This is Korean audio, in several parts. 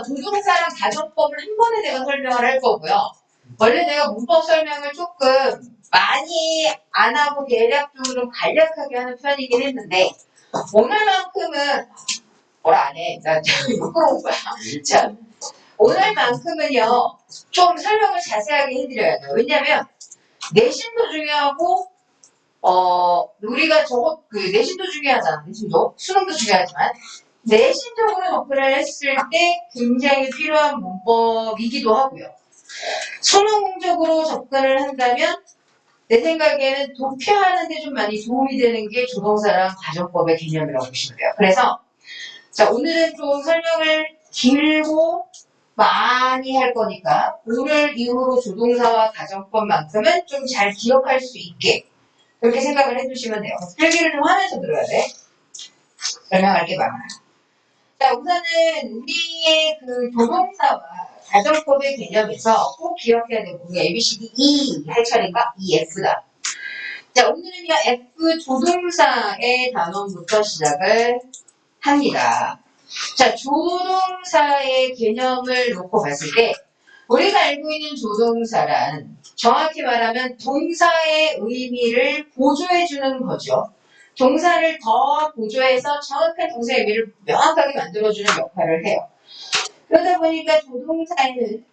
조동사랑 가정법을 한 번에 내가 설명을 할 거고요. 원래 내가 문법 설명을 조금 많이 안 하고 대략적으로 좀 간략하게 하는 편이긴 했는데 오늘만큼은 뭐라 안 해. 나 부끄러운 거야. 자, 오늘만큼은요. 좀 설명을 자세하게 해드려야 돼요. 왜냐면 내신도 중요하고 우리가 내신도 중요하잖아. 내신도. 수능도 중요하지만 내신적으로 접근을 했을 때 굉장히 필요한 문법이기도 하고요. 수능적으로 접근을 한다면 내 생각에는 도표하는 데 좀 많이 도움이 되는 게 조동사랑 가정법의 개념이라고 보시면 돼요. 그래서 자, 오늘은 좀 설명을 길고 많이 할 거니까 오늘 이후로 조동사와 가정법만큼은 좀 잘 기억할 수 있게 그렇게 생각을 해주시면 돼요. 필기를 좀 하면서 들어야 돼. 설명할 게 많아요. 자, 우선은 우리의 그 조동사와 가정법의 개념에서 꼭 기억해야 되는 게 A, B, C, D, E 할 차례인가? E, F다. 자, 오늘은요, F 조동사의 단원부터 시작을 합니다. 자, 조동사의 개념을 놓고 봤을 때 우리가 알고 있는 조동사란 정확히 말하면 동사의 의미를 보조해주는 거죠. 동사를 더 보조해서 정확한 동사의 의미를 명확하게 만들어주는 역할을 해요. 그러다 보니까 조동사에는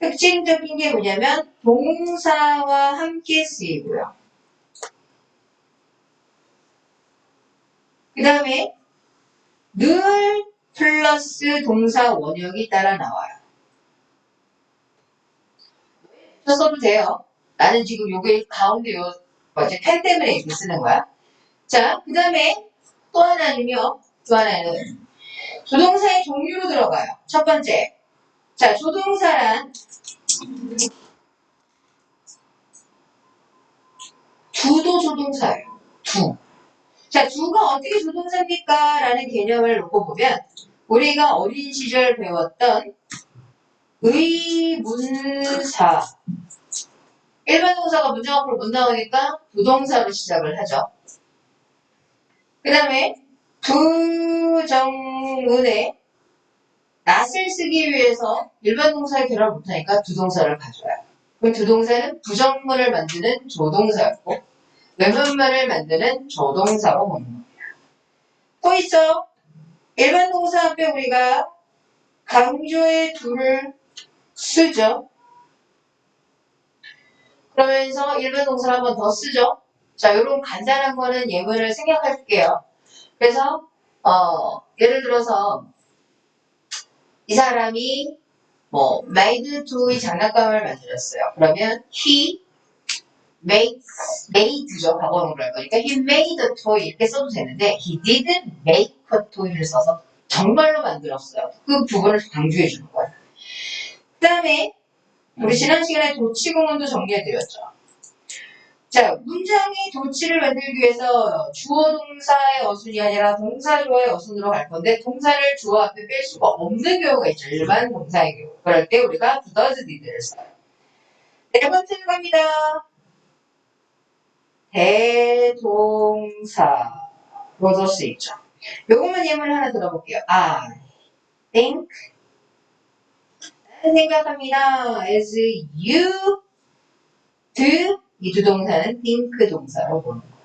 특징적인 게 뭐냐면 동사와 함께 쓰이고요. 그 다음에 늘 플러스 동사 원형이 따라 나와요. 써도 돼요. 나는 지금 요게 가운데 펜 때문에 이렇게 쓰는 거야. 자, 그 다음에 또 하나는요. 또 하나는 조동사의 종류로 들어가요. 첫 번째. 자, 조동사란 두도 조동사예요. 두. 자, 두가 어떻게 조동사입니까? 라는 개념을 놓고 보면 우리가 어린 시절 배웠던 의문사 일반 동사가 문장 앞으로 못 나오니까 부동사로 시작을 하죠. 그 다음에 부정문에 낫을 쓰기 위해서 일반 동사의 결합을 못하니까 두동사를 가져와요. 그럼 두동사는 부정문을 만드는 조동사였고 외문말을 만드는 조동사로 보는 겁니다. 또 있어요. 일반 동사 앞에 우리가 강조의 두를 쓰죠. 그러면서 일반 동사를 한 번 더 쓰죠. 자, 이런 간단한 거는 예문을 생략할게요. 그래서 예를 들어서 이 사람이 made to의 장난감을 만들었어요. 그러면 he made죠. 과거형으로 할 거니까 he made a toy 이렇게 써도 되는데 he didn't make a toy를 써서 정말로 만들었어요. 그 부분을 강조해 주는 거예요. 그 다음에 우리 지난 시간에 도치구문도 정리해드렸죠. 자, 문장의 도치를 만들기 위해서 주어 동사의 어순이 아니라 동사 주어의 어순으로 갈 건데 동사를 주어 앞에 뺄 수가 없는 경우가 있죠. 일반 동사의 경우. 그럴 때 우리가 does did를 써요. 네 번째로 갑니다. 대동사로도 쓰이죠. 요것만 예문을 하나 들어볼게요. I think 생각합니다. as you do 이 두 동사는 think 동사로 보는 거예요.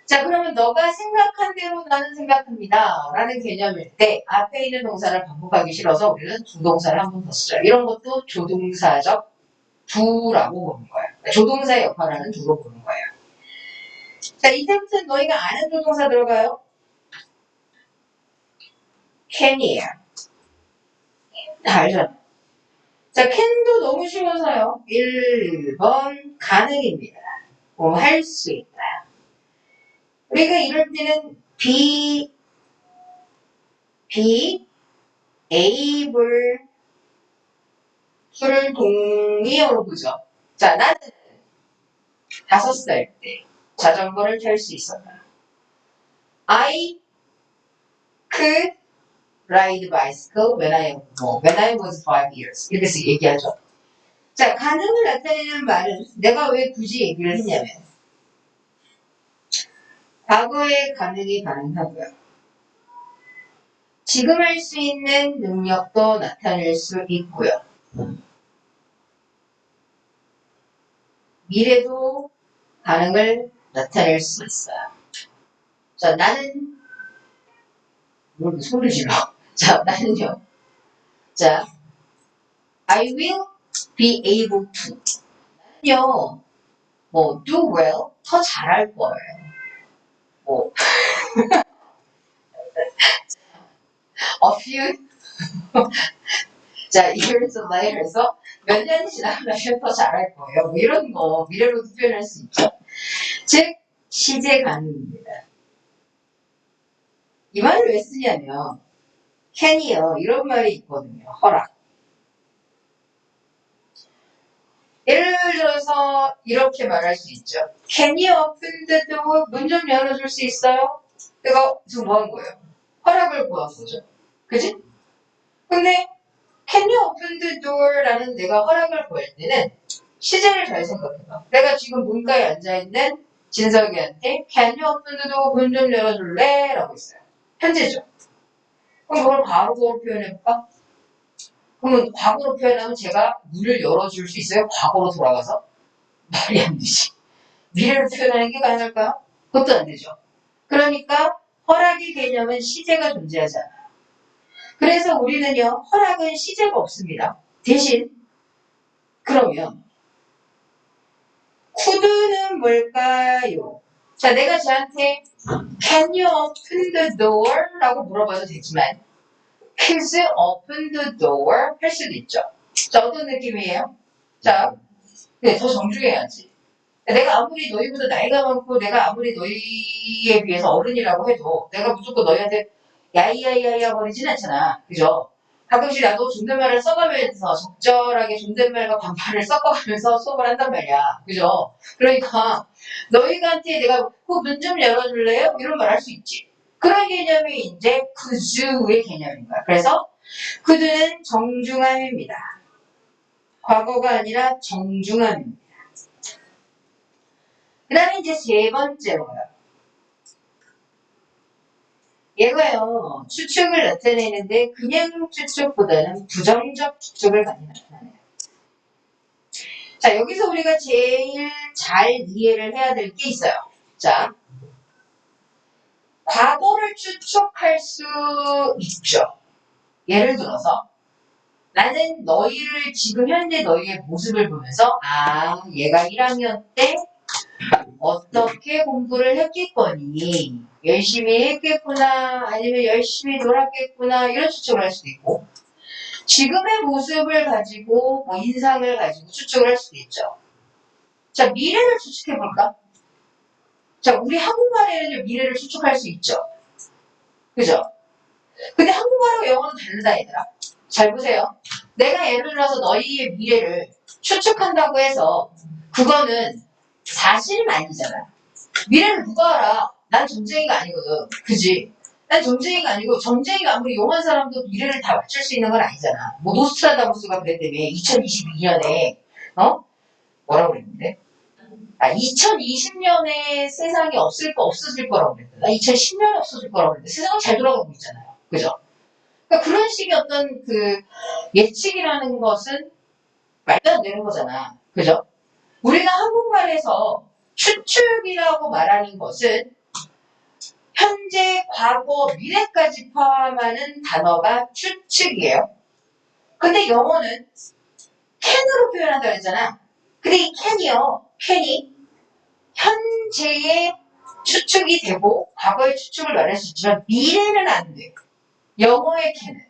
자, 그러면 너가 생각한 대로 나는 생각합니다. 라는 개념일 때 앞에 있는 동사를 반복하기 싫어서 우리는 두 동사를 한 번 더 쓰죠. 이런 것도 조동사적 두라고 보는 거예요. 조동사의 역할을 하는 두로 보는 거예요. 자, 이제부터는 너희가 아는 조동사 들어가요. can이에요. 알죠? 자, can도 너무 쉬워서요. 1번 가능입니다. 할 수 있다. 우리가 이럴 때는 be able 를 동의어로 보죠. 자, 나는 5살 때 자전거를 탈 수 있었다. I could ride bicycle when I was 5 years. 이렇게 얘기하죠. 자, 가능을 나타내는 말은 내가 왜 굳이 얘기를 했냐면 과거의 가능이 가능하고요. 지금 할 수 있는 능력도 나타낼 수 있고요. 미래도 가능을 나타낼 수 있어요. 자, 나는 뭘 이렇게 소리 질러? 자, 나는요. 자, I will be able to. 나는요. 뭐 do well 더 잘할 거예요. 뭐 a few 자 years later에서 몇 년이 지나면 더 잘할 거예요. 뭐 이런 거 미래로도 표현할 수 있죠. 즉 시제 가능입니다. 이 말을 왜 쓰냐면 can이요 이런 말이 있거든요. 허락. 예를 들어서 이렇게 말할 수 있죠. Can you open the door? 문 좀 열어줄 수 있어요? 내가 지금 뭐 한 거예요? 허락을 구한 거죠. 그지? 근데 Can you open the door? 라는 내가 허락을 구할 때는 시제를 잘 생각해봐. 내가 지금 문가에 앉아있는 진석이한테 Can you open the door? 문 좀 열어줄래? 라고 했어요. 현재죠. 그럼 그걸 과거로 표현해볼까? 그러면 과거로 표현하면 제가 문을 열어줄 수 있어요? 과거로 돌아가서? 말이 안 되지. 미래로 표현하는 게 가능할까요? 그것도 안 되죠. 그러니까 허락의 개념은 시제가 존재하지 않아요. 그래서 우리는요. 허락은 시제가 없습니다. 대신 그러면 could는 뭘까요? 자, 내가 저한테 Can you open the door? 라고 물어봐도 되지만 Please open the door 할 수도 있죠. 자, 어떤 느낌이에요? 자, 네, 더 정중해야지. 내가 아무리 너희보다 나이가 많고 내가 아무리 너희에 비해서 어른이라고 해도 내가 무조건 너희한테 야이야이야이야 거리진 않잖아. 그죠? 가끔씩 나도 존댓말을 써가면서 적절하게 존댓말과 반말을 섞어가면서 수업을 한단 말이야. 그죠? 그러니까 너희한테 내가 그 문 좀 열어줄래요? 이런 말 할 수 있지. 그런 개념이 이제 그주의 개념인 거야. 그래서 그주는 정중함입니다. 과거가 아니라 정중함입니다. 그 다음에 이제 세 번째로요. 얘가요, 추측을 나타내는데 그냥 추측보다는 부정적 추측을 많이 나타내요. 자, 여기서 우리가 제일 잘 이해를 해야 될 게 있어요. 자, 과거를 추측할 수 있죠. 예를 들어서 나는 너희를 지금 현재 너희의 모습을 보면서 얘가 1학년 때 어떻게 공부를 했겠거니 열심히 했겠구나 아니면 열심히 놀았겠구나 이런 추측을 할 수도 있고 지금의 모습을 가지고 뭐 인상을 가지고 추측을 할 수도 있죠. 자, 미래를 추측해볼까? 자, 우리 한국말에는 미래를 추측할 수 있죠. 그죠? 근데 한국말하고 영어는 다르다 얘들아. 잘 보세요. 내가 예를 들어서 너희의 미래를 추측한다고 해서 그거는 사실은 아니잖아. 미래를 누가 알아? 난 점쟁이가 아니거든. 그지? 난 점쟁이가 아니고 점쟁이가 아무리 용한 사람도 미래를 다 맞출 수 있는 건 아니잖아. 뭐 노스트라다무스가 그랬다며 2022년에 뭐라고 그랬는데? 2020년에 세상이 없어질 거라고 그랬다. 나 2010년에 없어질 거라고 그랬는데 세상은 잘 돌아가고 있잖아요. 그죠? 그러니까 그런 식의 어떤 그 예측이라는 것은 말도 안 되는 거잖아. 그죠? 우리가 한국말에서 추측이라고 말하는 것은 현재, 과거, 미래까지 포함하는 단어가 추측이에요. 근데 영어는 can으로 표현한다고 했잖아. 근데 이 can이 현재의 추측이 되고 과거의 추측을 말할 수 있지만 미래는 안 돼. 영어의 can은.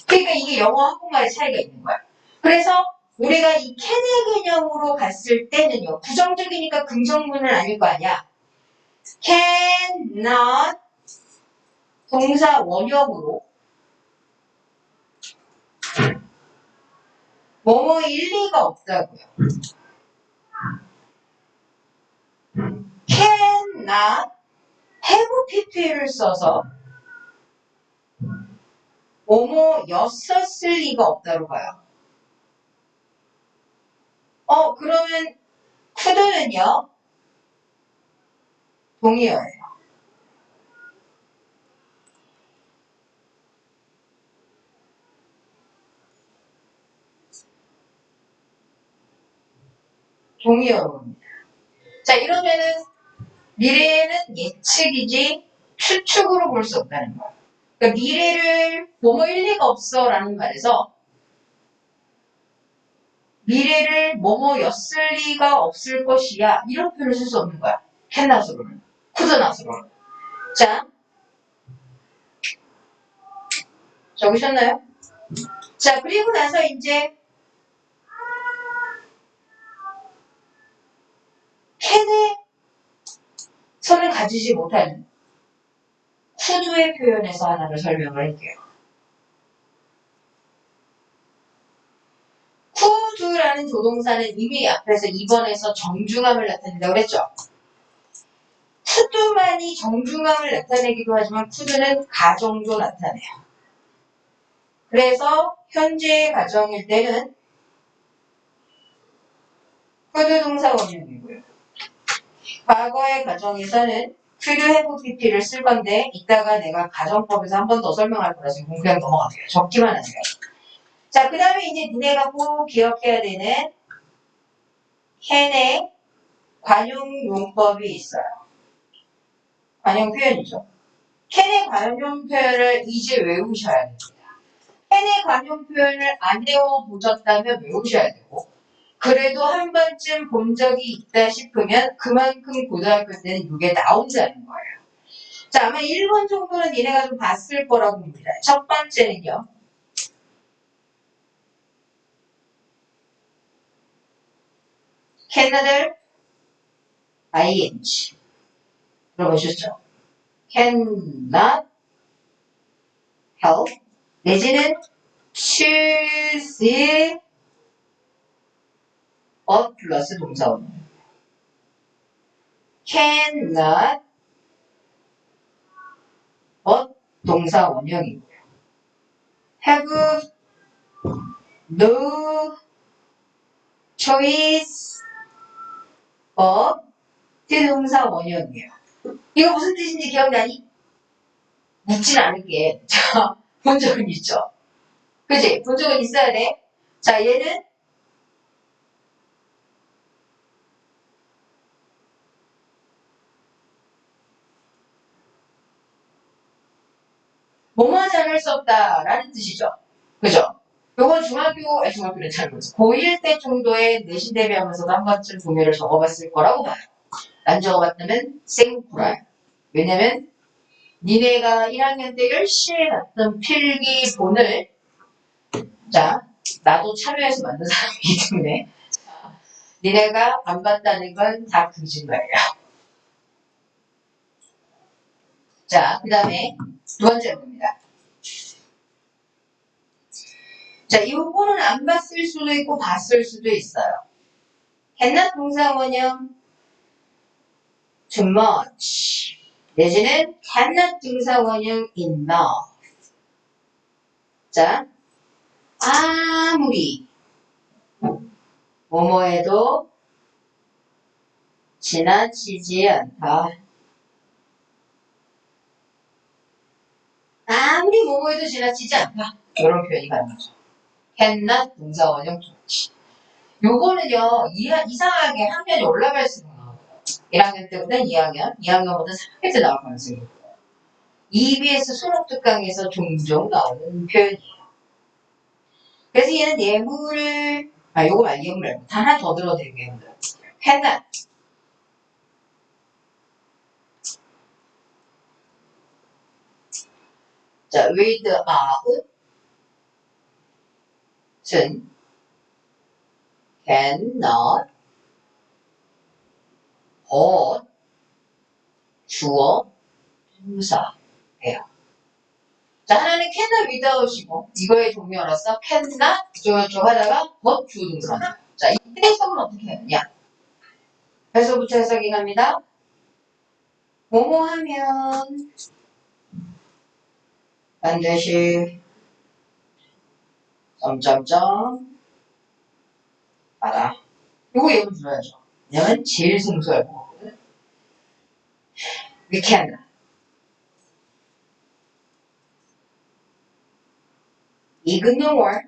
그러니까 이게 영어 한국말의 차이가 있는 거야. 그래서 우리가 이 can의 개념으로 갔을 때는요. 부정적이니까 긍정문은 아닐 거 아니야. cannot 동사 원형으로 뭐뭐 일리가 없다고요. cannot have pp를 써서 뭐뭐였었을 리가 없다고 봐요. 그러면 could는요 동의어예요. 동의어로 옵니다. 자, 이러면은 미래는 예측이지 추측으로 볼 수 없다는 거야. 그러니까 미래를 뭐뭐일 리가 없어 라는 말에서 미래를 뭐뭐였을 리가 없을 것이야 이런 표현을 쓸 수 없는 거야. 캔낫으로는 쿠드낫으로는. 자, 적으셨나요? 자, 그리고 나서 이제 캔의 선을 가지지 못하는 쿠드의 표현에서 하나를 설명을 할게요. 쿠드라는 조동사는 이미 앞에서 2번에서 정중함을 나타낸다고 그랬죠. 쿠드만이 정중함을 나타내기도 하지만 쿠드는 가정도 나타내요. 그래서 현재의 가정일 때는 쿠드 동사 원형이고요. 과거의 가정에서는 could have pp를 쓸 건데 이따가 내가 가정법에서 한 번 더 설명할 거라서 이건 그냥 넘어가세요. 적기만 하세요. 자, 그 다음에 이제 니네가 꼭 기억해야 되는 캔의 관용용법이 있어요. 관용 표현이죠. 캔의 관용 표현을 이제 외우셔야 됩니다. 캔의 관용 표현을 안 외워보셨다면 외우셔야 되고 그래도 한 번쯤 본 적이 있다 싶으면 그만큼 고등학교 때는 이게 나온다는 거예요. 자, 아마 1번 정도는 니네가 좀 봤을 거라고 봅니다. 첫 번째는요. cannot ing 들어보셨죠? cannot help 내지는 choose a 플러스 동사원 cannot but 동사 원형이고요. have no choice but 동사 원형이에요. 이거 무슨 뜻인지 기억나니? 묻진 않을게. 자, 본 적은 있죠? 그치? 본 적은 있어야 돼. 자, 얘는 뭐뭐 하지 않을 수 없다라는 뜻이죠. 그죠? 요건 중학교는 잘 모르죠. 고1 때 정도의 내신 대비하면서도 한 번쯤 동요를 적어봤을 거라고 봐요. 안 적어봤다면 생구라요. 왜냐면 니네가 1학년 때 열심히 봤던 필기본을 자, 나도 참여해서 만든 사람이기 때문에 니네가 안 봤다는 건 다 거짓말이에요. 자, 그 다음에 두 번째 봅니다. 자, 요거는 안 봤을 수도 있고 봤을 수도 있어요. 했나 동사 원형 too much 내지는 cannot 동사 원형 enough. 자, 아무리 뭐뭐해도 지나치지 않다. 아무리 뭐뭐해도 지나치지 않다. 이런 표현이 가능하죠. cannot 동사 원형 too much. 요거는요, 이상하게 학년이 올라갈수록 나와요. 1학년 때보다 2학년, 2학년보다 3학년 때 나올 가능성이 있고요. EBS 수능 특강에서 종종 나오는 표현이에요. 그래서 얘는 예문을, 요거 말고 예문 말고 단 하나 더 들어드릴게요. 여러분들. cannot. 자, without 은 cannot but 주어 동사예요. 자, 하나는 cannot without이고 이거의 종류로서 cannot 저쪽 하다가 but 주어 동사. 자, 이 해석은 어떻게 하느냐? 해석부터 해석이 갑니다. 뭐뭐 하면 반드시 점점점 알아. 요거 예문 들어야죠. 왜냐면 제일 생소할 거거든. We can. ignore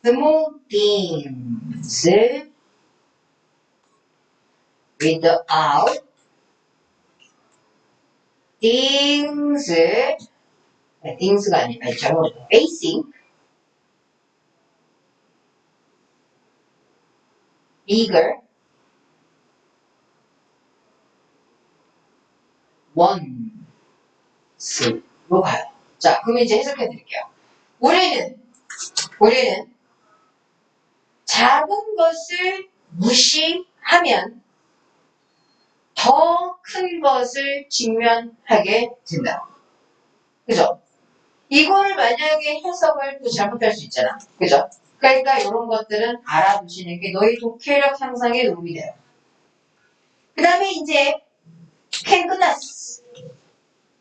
small things without things가 아니라 잘못했다. facing bigger ones로 가요. 자, 그럼 이제 해석해 드릴게요. 우리는 작은 것을 무시하면 더 큰 것을 직면하게 된다. 그죠? 이거를 만약에 해석을 또 잘못할 수 있잖아. 그죠? 그러니까 이런 것들은 알아두시는 게 너희 독해력 향상에 도움이 돼요. 그 다음에 이제 can 끝났어.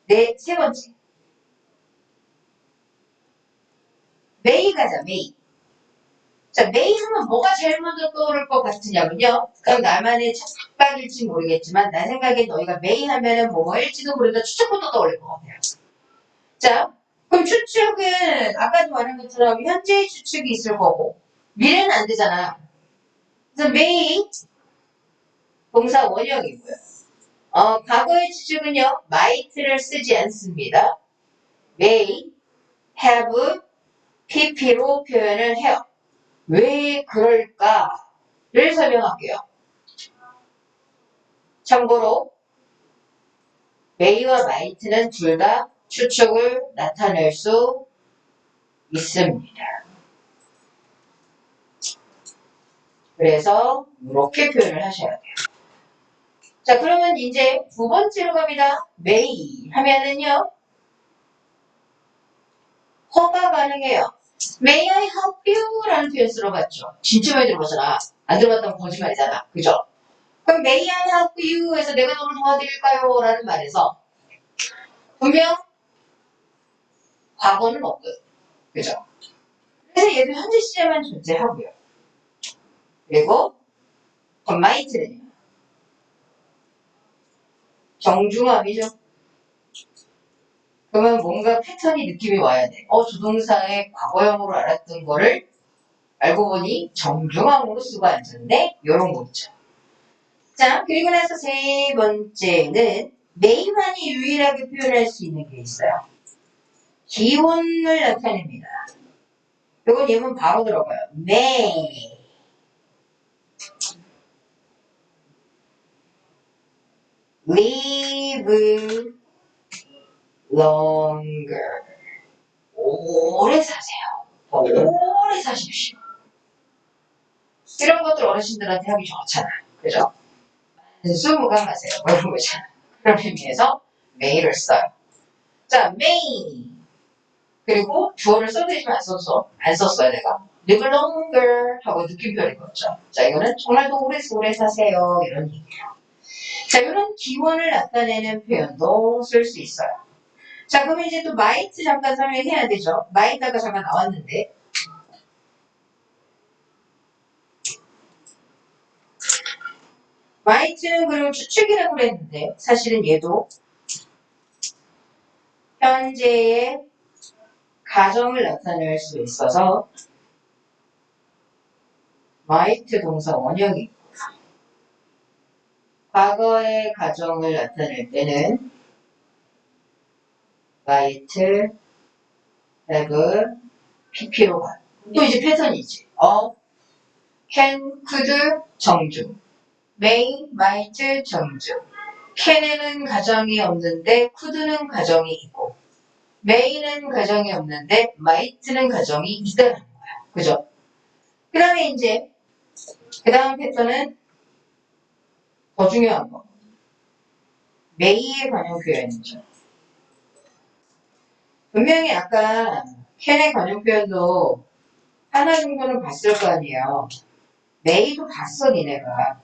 세 번째. may 가자, may. 자, may 하면 뭐가 제일 먼저 떠오를 것 같으냐면요. 그럼 나만의 착각일지 모르겠지만 내 생각에 너희가 may 하면은 뭐일지도 모르다 추측부터 떠올릴 것 같아요. 자, 그럼 추측은 아까도 말한 것처럼 현재의 추측이 있을 거고 미래는 안 되잖아. 그래서 may 동사 원형이고요. 과거의 추측은요. might를 쓰지 않습니다. may, have, pp로 표현을 해요. 왜 그럴까를 설명할게요. 참고로 may와 might는 둘 다 추측을 나타낼 수 있습니다. 그래서 이렇게 표현을 하셔야 돼요. 자, 그러면 이제 두 번째로 갑니다. may 하면은요. 허가 가능해요. May I help you? 라는 표현 들어봤죠? 진짜 많이 들어봤잖아. 안 들어봤다면 거짓말이잖아. 그죠? 그럼 May I help you? 해서 내가 너를 도와드릴까요? 라는 말에서 분명 과거는 없거든. 그죠? 그래서 얘도 현재 시제만 존재하고요. 그리고 might는요. 정중함이죠. 그러면 뭔가 패턴이 느낌이 와야 돼. 조동사의 과거형으로 알았던 거를 알고 보니 정중함으로 쓰고 앉았네? 요런 거 있죠. 자, 그리고 나서 세 번째는 may만이 유일하게 표현할 수 있는 게 있어요. 기원을 나타냅니다. 이건 예문 바로 들어가요. may live longer. 오래 사세요. 오래 사십시오. 이런 것들 어르신들한테 하기 좋잖아. 그죠? 만수무강하세요. 뭐 이런 거잖아. 그런 의미에서 may를 써요. 자, may. 그리고 주어를 써드리지만 안 썼어요, 내가. live longer 하고 느낌표를 그었죠. 자, 이거는 정말 더 오래 사세요. 이런 얘기예요. 자, 이런 기원을 나타내는 표현도 쓸 수 있어요. 자, 그러면 이제 또 might 잠깐 설명해야 되죠. might 아까 잠깐 나왔는데. might는 그리고 추측이라고 그랬는데, 사실은 얘도 현재의 가정을 나타낼 수 있어서 might 동사 원형이 있고, 과거의 가정을 나타낼 때는 might, have, pp로 가요. 또 이제 패턴이지. can, could, 정중. may, might, 정중. can에는 가정이 없는데 could는 가정이 있고 may는 가정이 없는데 might는 가정이 있다는 거야. 그죠? 그 다음에 이제 그 다음 패턴은 더 중요한 거. may의 관용 표현이죠. 분명히 아까 can의 관용 표현도 하나 정도는 봤을 거 아니에요. may도 봤어 니네가.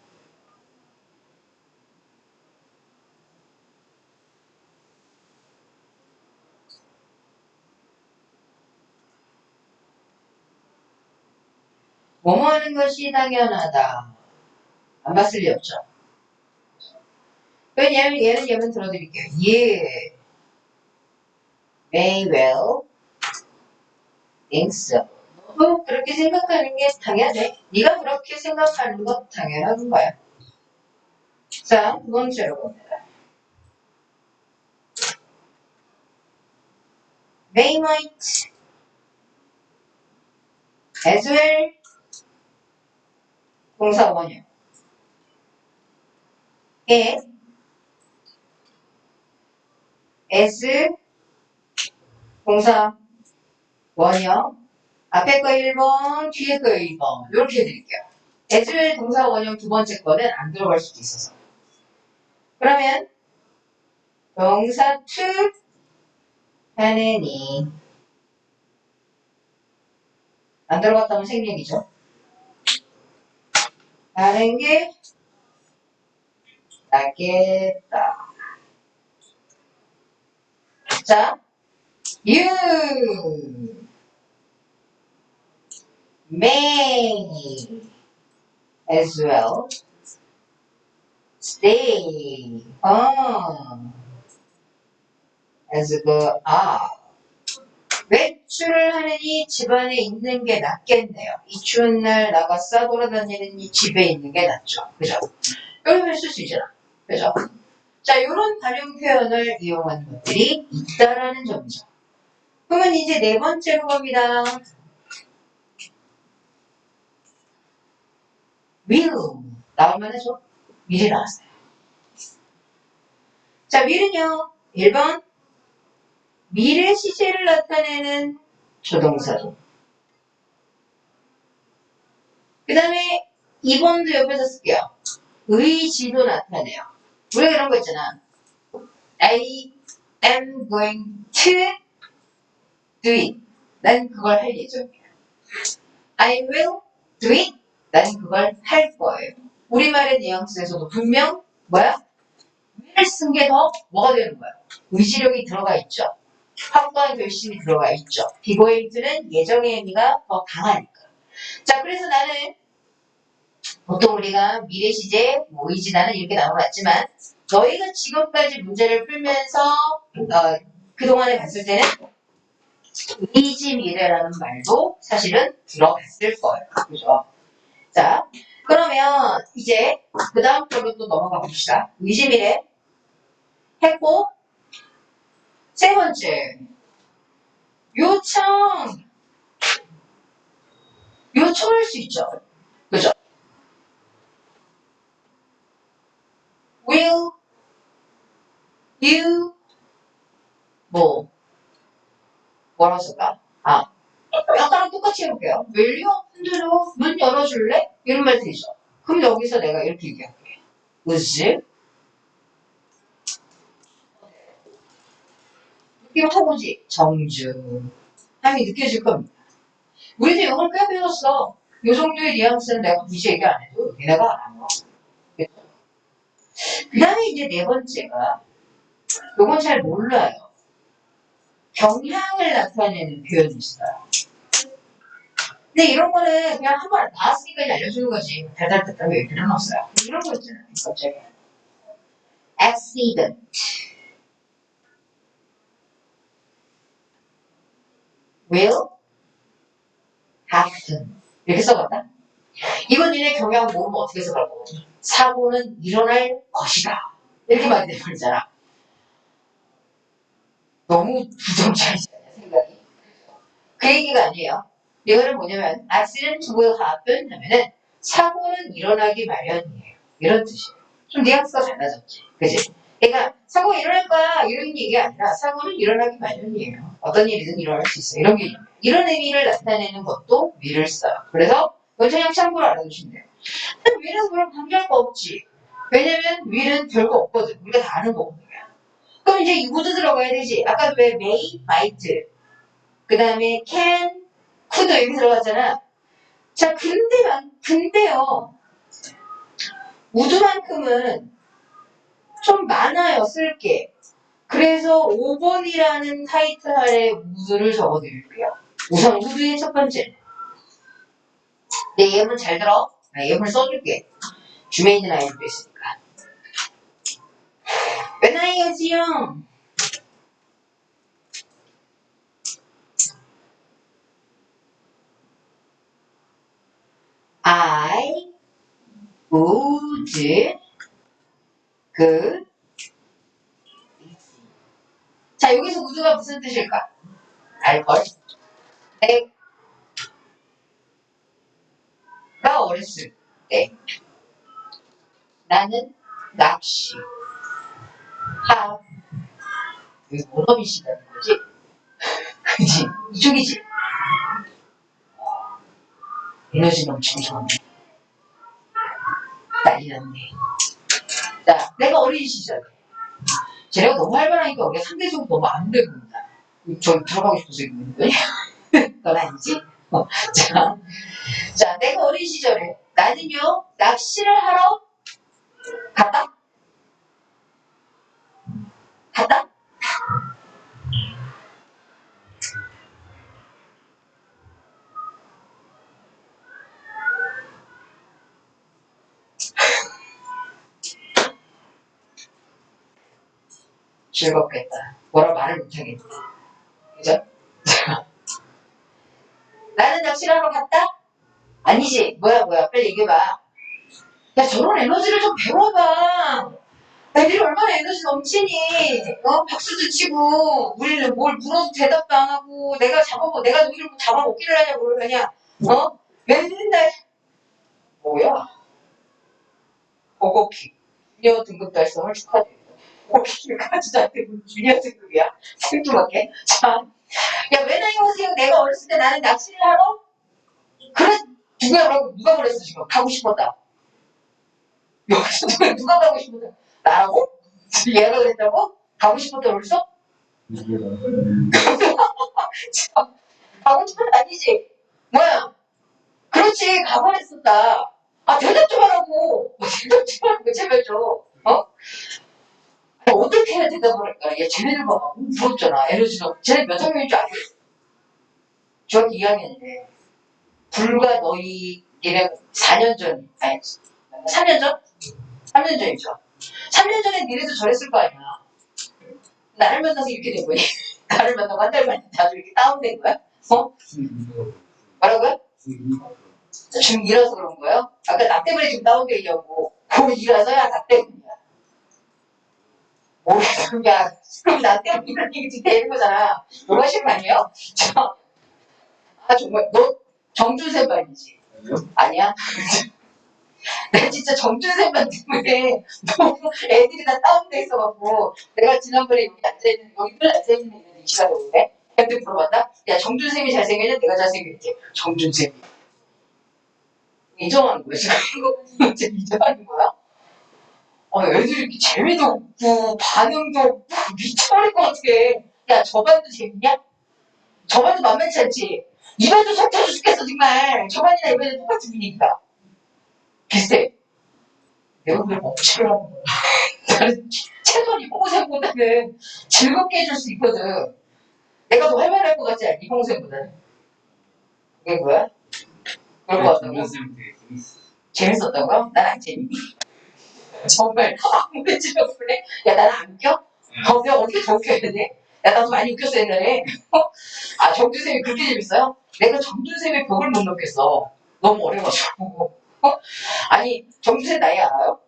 뭐뭐 하는 것이 당연하다. 안 봤을 리 없죠. 얘는 예문 들어드릴게요. 예. may well think so. 너도 너 그렇게 생각하는 게 당연해. 네가 그렇게 생각하는 건 당연한 거야. 자, 두 번째로 봅니다. They might as well 동사 원형 get as 동사 원형 앞에 거 1번, 뒤에 거 1번 이렇게 해드릴게요. as well 동사 원형 두 번째 거는 안 들어갈 수도 있어서 그러면 동사 to 하느니 안 들어갔다면 생략이죠. 다른 게 낫겠다. 자, you may as well stay home as the are. 외출을 하느니 집안에 있는 게 낫겠네요. 이 추운 날 나가 싸돌아다니느니 집에 있는 게 낫죠. 그죠? 이러면 쓸 수 있잖아. 그죠? 자, 이런 활용 표현을 이용하는 것들이 있다라는 점이죠. 그러면 이제 네 번째로 갑니다. will 나올만 하죠? will이 나왔어요. 자, will은요. 1번 미래 시제를 나타내는 조동사로. 그 다음에 2번도 옆에서 쓸게요. 의지도 나타내요. 우리가 이런 거 있잖아. I am going to do it. 난 그걸 할 예정이야. I will do it. 난 그걸 할 거예요. 우리말의 뉘앙스에서도 분명 뭐야? will을 쓴 게 더 뭐가 되는 거야? 의지력이 들어가 있죠. 확고한 결심이 들어가 있죠. 비고잉트는 예정의 의미가 더 강하니까. 자, 그래서 나는 보통 우리가 미래 시제, 뭐 의지나는 이렇게 나눠봤지만 너희가 지금까지 문제를 풀면서 그동안에 봤을 때는 의지 미래라는 말도 사실은 들어갔을 거예요. 그죠? 자, 그러면 이제 그 다음 걸로 또 넘어가 봅시다. 의지 미래 했고 세 번째 요청 요청할 수 있죠. 그죠? Will you 뭐라고 쓸까? 아까랑 똑같이 해볼게요. Will you 흔들어 문 열어줄래? 이런 말 되죠. 그럼 여기서 내가 이렇게 얘기할게. Would 느낌 하고지 정주 함이 느껴질 겁니다. 우리도 이걸 꽤 배웠어. 이 정도의 뉘앙스는 내가 굳이 얘기 안 해도 얘네가 알아. 그 다음에 이제 네 번째가 요건 잘 몰라요. 경향을 나타내는 표현이 있어요. 근데 이런 거는 그냥 한 번 나왔으니까 알려주는 거지. 달달달달 왜 필요는 없어요. 이런 거 있잖아요. 갑자기. accident. will happen. 이렇게 써봤다. 이건 니네 경향 모르면 어떻게 써갈 거거든. 사고는 일어날 것이다. 이렇게 말이 돼버리잖아. 너무 부정적이잖아요, 생각이. 그 얘기가 아니에요. 이거는 뭐냐면 accident will happen 하면은 사고는 일어나기 마련이에요. 이런 뜻이에요. 좀 뉘앙스가 달라졌지. 그지? 그러니까 사고가 일어날 거야 이런 얘기가 아니라 사고는 일어나기 마련이에요. 어떤 일이든 일어날 수 있어요. 이런 개념. 이런 의미를 나타내는 것도 will을 써요. 그래서 이건 그냥 참고로 알아두시면 돼요. will은 그럼 관계할 거 없지. 왜냐면 will은 별거 없거든. 우리가 다 아는 거거든요. 그럼 이제 would 들어가야 되지. 아까 왜 may, might 그 다음에 can, could 여기 들어갔잖아. 자, 근데요. would만큼은 좀 많아요, 쓸게. 그래서 5번이라는 타이틀 아래 would를 적어드릴게요. 우선 would의 첫 번째. 내 예문 잘 들어. 나 예문을 써줄게. 주메이드 나이도 있으니까. When I was young. would 그 자, 여기서 would가 무슨 뜻일까? 알걸? 내가 어렸을 때 나는 낚시 하 여기 본업이 시다는 거지? 그지? 이쪽이지? 에너지 넘치는 좋네. 난리 났네. 자, 내가 어린 시절에 쟤네가 너무 활발하니까 우리가 상대적으로 너무 안 돼 보인다. 저기 들어가고 싶어서 있는 거야? 그건 아니지? 자, 자, 내가 어린 시절에 나는요 낚시를 하러 갔다? 갔다? 즐겁겠다. 뭐라 말을 못하겠네. 그죠? 나는 낚시를 하러 갔다? 아니지. 뭐야. 빨리 얘기해봐. 야, 저런 에너지를 좀 배워봐. 애들이 얼마나 에너지 넘치니. 박수도 치고, 우리는 뭘 물어도 대답도 안 하고, 내가 너희를 잡아먹기를 하냐고 그러냐. 맨날, 뭐야? 버거킹. 주니어 등급 달성을 축하드립니다. 버거킹을 가지도 않고 주니어 등급이야? 생뚱하게. 자, 야, 왜 나이 오세요? 내가 어렸을 때 나는 낚시를 하러? 그래, 누가 그랬어, 지금? 가고 싶었다. 여기서 누가 가고 싶었다? 나라고? 얘가 그랬다고? 가고 싶었다, 그랬어? 가고 싶었다, 아니지? 뭐야? 그렇지, 가고 했었다. 아, 대답 좀 하라고. 대답 좀 하라고, 제발 좀. 어떻게 해야 대답을 할까? 얘 쟤네들 봐봐. 무섭잖아. 에너지도. 쟤네 몇 학년인 줄 알아? 중학교 2학년이래. 불과 너희 얘네 4년 전, 아니 3년 전? 3년 전이죠. 3년 전에 니네도 저랬을 거 아니야. 나를 만나서 이렇게 된 거니? 나를 만나고 한 달 만에 나도 이렇게 다운된 거야? 뭐라고요? 지금 일어서 그런 거예요? 아까 나 때문에 지금 다운돼 있냐고. 그 일어서야 나 때문이야. 야, 그럼 나 때문에 이런 얘기 지금 되는 거잖아. 너가 싫은 거 아니에요? 정말 너 정준세 반이지? 아니야? 나 진짜 정준생만 때문에 너무 애들이 다 다운돼 있어갖고 내가 지난번에 여기 앉아있는 여기 늘 앉아있는 애들 이 시간에 오네? 애들 물어봤다? 야 정준쌤이 잘생겼냐? 내가 잘생겼지? 정준쌤이 인정하는 거야 지금 진짜 인정하는 거야? 애들이 이렇게 재미도 없고 반응도 없고 미쳐버릴 것 같아. 야 저 반도 재밌냐? 저 반도 만만치 않지? 이 반도 속 터져 죽겠어 정말. 저 반이나 이 반이 똑같은 분위기다. 비슷해. 내가 그걸 억지로 하는 거야. 나는 최소한 이봉생보다는 즐겁게 해줄 수 있거든. 내가 더 활발할 것 같지 않니? 이봉생보다는. 그게 뭐야? 그럴 것 같다고? 재밌었다고요? 난 안 재밌니? 정말 아무리 질러볼래? 야, 나는 안 웃겨? 내가 어떻게 더 웃겨야 돼? 야, 나도 많이 웃겼어, 옛날에. 정준쌤이 그렇게 재밌어요? 내가 정준쌤의 벽을 못 넘겠어. 너무 어려워가지고. 아니, 정준쌤 나이 알아요?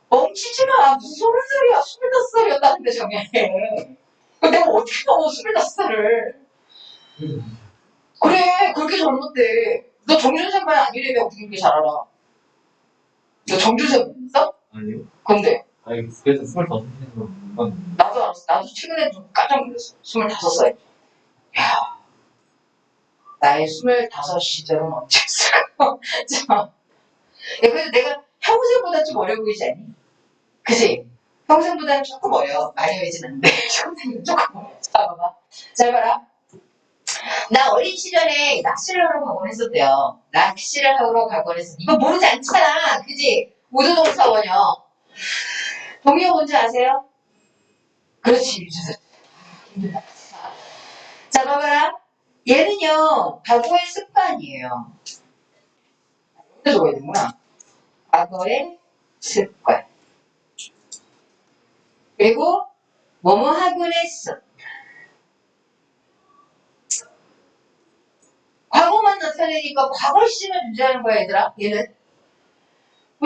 멈추지 마. 무슨 소리 소리야. 25살이었다는데 작년에. 내가 어떻게 넘어 25살을. 그래 그렇게 젊었대. 너 정준생 반 아니래며 어떻게 그렇게 잘 알아. 너 정준생 반 있어? 아니요. 근데 아니, 그래서 25살에서 나도 알았어. 나도 최근에 좀 깜짝 놀랐어. 25살. 야 나의 25 시절은 언제였을까? 자, 야, 그래도 내가 평생보다 좀 어려 보이지 않니? 그지? 평생보다는 조금 어려. 많이 어리진 않는데 평생은 조금 어려. 자 봐봐. 잘 봐라. 나 어린 시절에 낚시를 하러 가곤 했었대요. 낚시를 하러 가곤 했어. 이거 모르지 않잖아. 그지? 우주동사원이요. 동요 뭔지 아세요? 그렇지. 유주석. 자, 봐봐라. 얘는요, 과거의 습관이에요. 이거 적어야 되는구나. 과거의 습관. 그리고, 뭐뭐 하곤 했어. 과거만 나타내니까 과거 시만 존재하는 거야, 얘들아. 얘는.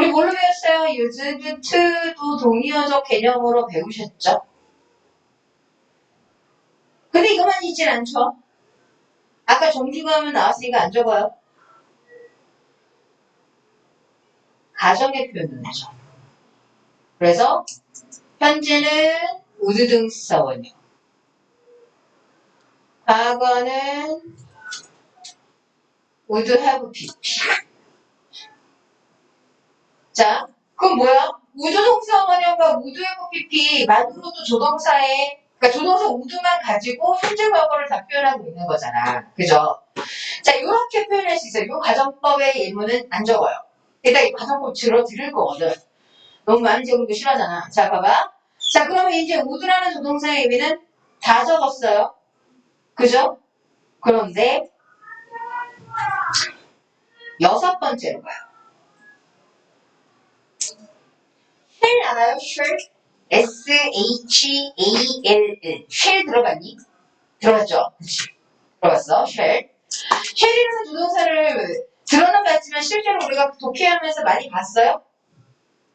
우리 뭘로 배웠어요? used to도 동의어적 개념으로 배우셨죠? 근데 이것만 있진 않죠? 아까 정규구하면 나왔으니까 안 적어요. 가정의 표현이죠. 그래서 현재는 우드등사 원형. 과거는 would have pp. 자, 그럼 뭐야? 우주동사 원형과 would have pp 만으로도 조동사에, 그러니까 조동사 would만 가지고 현재 과거를 다 표현하고 있는 거잖아. 그죠? 자, 이렇게 표현할 수 있어요. 이 가정법의 예문은 안 적어요. 일단 이 가정법 들을 거거든. 너무 많이 적은 거 싫어하잖아. 자, 봐봐. 자, 그러면 이제 would라는 조동사의 의미는 다 적었어요. 그죠? 그런데 여섯 번째로 가요. shall 알아요? shall? S-H-A-L-L. shall 들어봤니? 들어봤죠? 그치. 들어봤어. shall. shall이라는 조동사를 들어는 봤지만 실제로 우리가 독해하면서 많이 봤어요?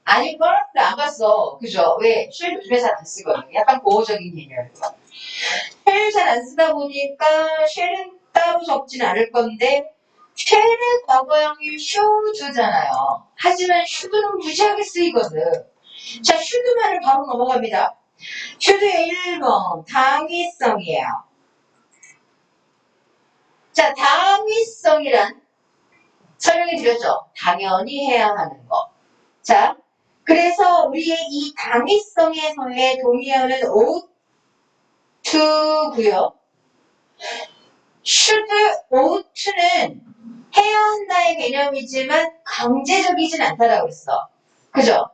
아닐걸? 안 봤어. 그죠? 왜? shall 요즘에 잘 안 쓰거든. 약간 보호적인 개념이야. shall 잘 안 쓰다 보니까 shall은 따로 적진 않을 건데 shall의 과거형이 should잖아요. 하지만 should는 무지하게 쓰이거든. 자, should만을 바로 넘어갑니다. should의 1번 당위성이에요. 자, 당위성이란 설명해 드렸죠. 당연히 해야 하는 거. 자, 그래서 우리의 이 당위성에서의 동의어는 ought to고요. should, ought는 해야 한다의 개념이지만 강제적이진 않다라고 그랬어. 그죠?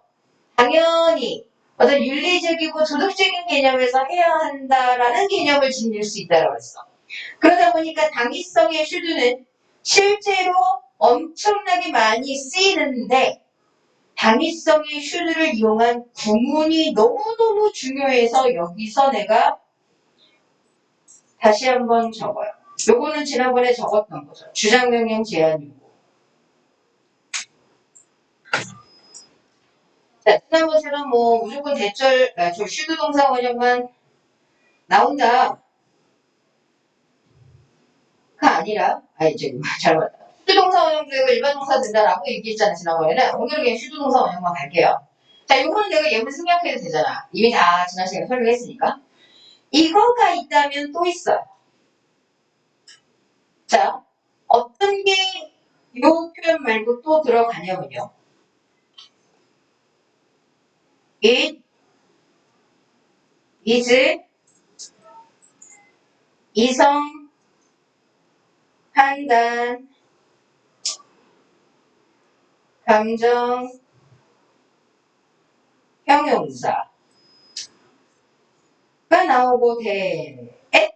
당연히 어떤 윤리적이고 도덕적인 개념에서 해야 한다라는 개념을 지닐 수 있다고 했어. 그러다 보니까 당위성의 should는 실제로 엄청나게 많이 쓰이는데 당위성의 should를 이용한 구문이 너무너무 중요해서 여기서 내가 다시 한번 적어요. 요거는 지난번에 적었던 거죠. 주장명령 제한 요구. 자, 지난번처럼 뭐 무조건 대절, 저 슈드 동사 원형만 나온다. 가 아니라, 저기 잘못했다. 슈드 동사 원형 되고 일반 동사 된다라고 얘기했잖아, 지난번에는. 오늘은 그냥 슈드 동사 원형만 갈게요. 자, 요거는 내가 예문 생략해도 되잖아. 이미 다 지난 시간에 설명했으니까. 이거가 있다면 또 있어요. 자, 어떤 게 요 표현 말고 또 들어가냐면요. It is 이성, 판단, 감정, 형용사가 나오고 돼. at,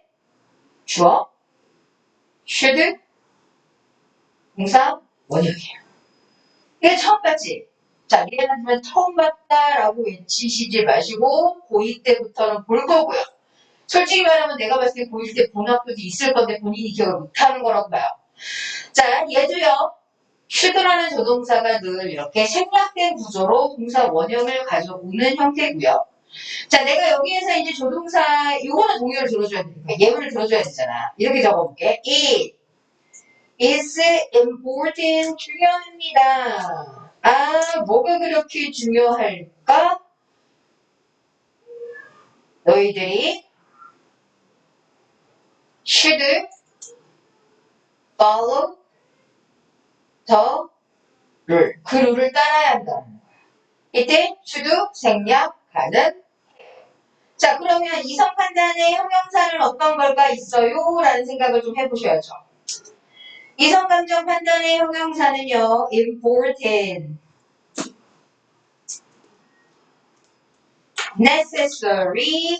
주어, should, 동사, 원형이에요. 이게 처음 봤지? 자, 미래한테는 처음 봤다라고 외치시지 마시고 고2 때부터는 볼 거고요. 솔직히 말하면 내가 봤을 때 고1 때 본 학교도 있을 건데 본인이 기억을 못하는 거라고 봐요. 자, 얘도요. should라는 조동사가 늘 이렇게 생략된 구조로 동사 원형을 가져오는 형태고요. 자, 내가 여기에서 이제 조동사, 이거는 동의어를 들어줘야 되니까 예문을 들어줘야 되잖아. 이렇게 적어볼게. It is important, 중요합니다. 아, 뭐가 그렇게 중요할까? 너희들이 should follow the rule. 그 룰을 따라야 한다는 거야. 이때 should 생략하는. 자, 그러면 이성 판단의 형용사는 어떤 걸까 있어요? 라는 생각을 좀 해보셔야죠. 이성 감정 판단의 형용사는요, important, necessary,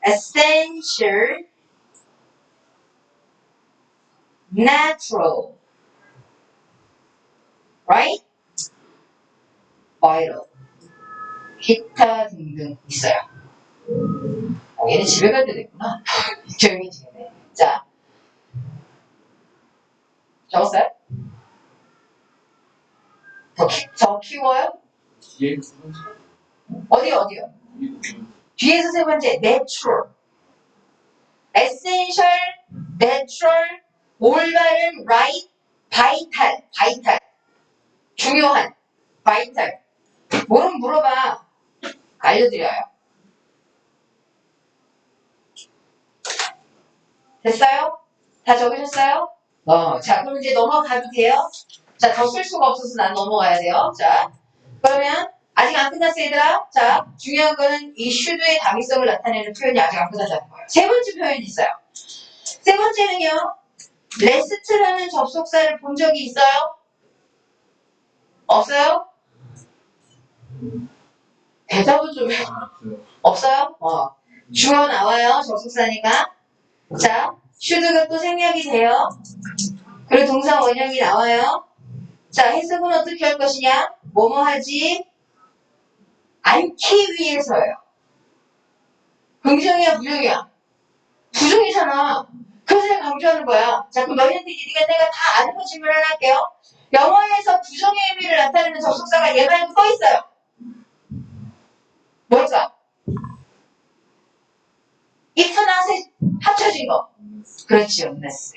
essential, natural, right? vital, 기타 등등 있어요. 얘는 집에 갈 때 됐구나. 조용히 지내네. 자, 적었어요? 더 키워요? 뒤에 세 번째. 어디요? 뒤에서 세 번째 natural, essential, natural, 올바른, right, vital, 중요한, vital. 뭐는 물어봐. 알려드려요. 됐어요? 다 적으셨어요? 자, 그럼 이제 넘어가도 돼요? 자, 더 쓸 수가 없어서 난 넘어가야 돼요. 자, 그러면 아직 안 끝났어, 얘들아. 자, 중요한 거는 이 should의 당위성을 나타내는 표현이 아직 안 끝났다는 거예요. 세 번째 표현이 있어요. 세 번째는요, last라는 접속사를 본 적이 있어요? 없어요? 대답은 좀 해요. 없어요? 주어 나와요, 접속사니까. 자, should가 또 생략이 돼요. 그리고 동사 원형이 나와요. 자, 해석은 어떻게 할 것이냐? 뭐뭐 하지? 않기 위해서요. 긍정이야, 부정이야? 부정이잖아. 그래서 강조하는 거야. 자, 그럼 너희한테 내가 다 아는 거 질문 하나 할게요. 영어에서 부정의 의미를 나타내는 접속사가 얘 말고 또 있어요. 뭘까? if, not에 합쳐진 거. 그렇지, unless.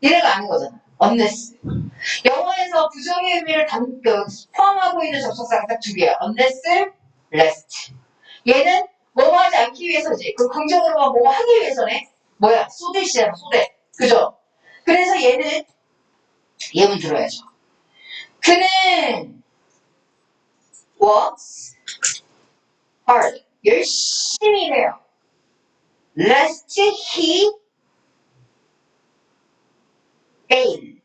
얘네가 아는 거잖아. unless. 영어에서 부정의 의미를 포함하고 있는 접속사가 딱 두 개야. unless, lest. 얘는 뭐뭐 하지 않기 위해서지. 그 긍정으로 뭐뭐 하기 위해서네. 뭐야? 소댓이잖아, 소댓. 그죠? 그래서 얘는 예문 들어야죠. 그는 works hard. 열심히 해요. lest he fail.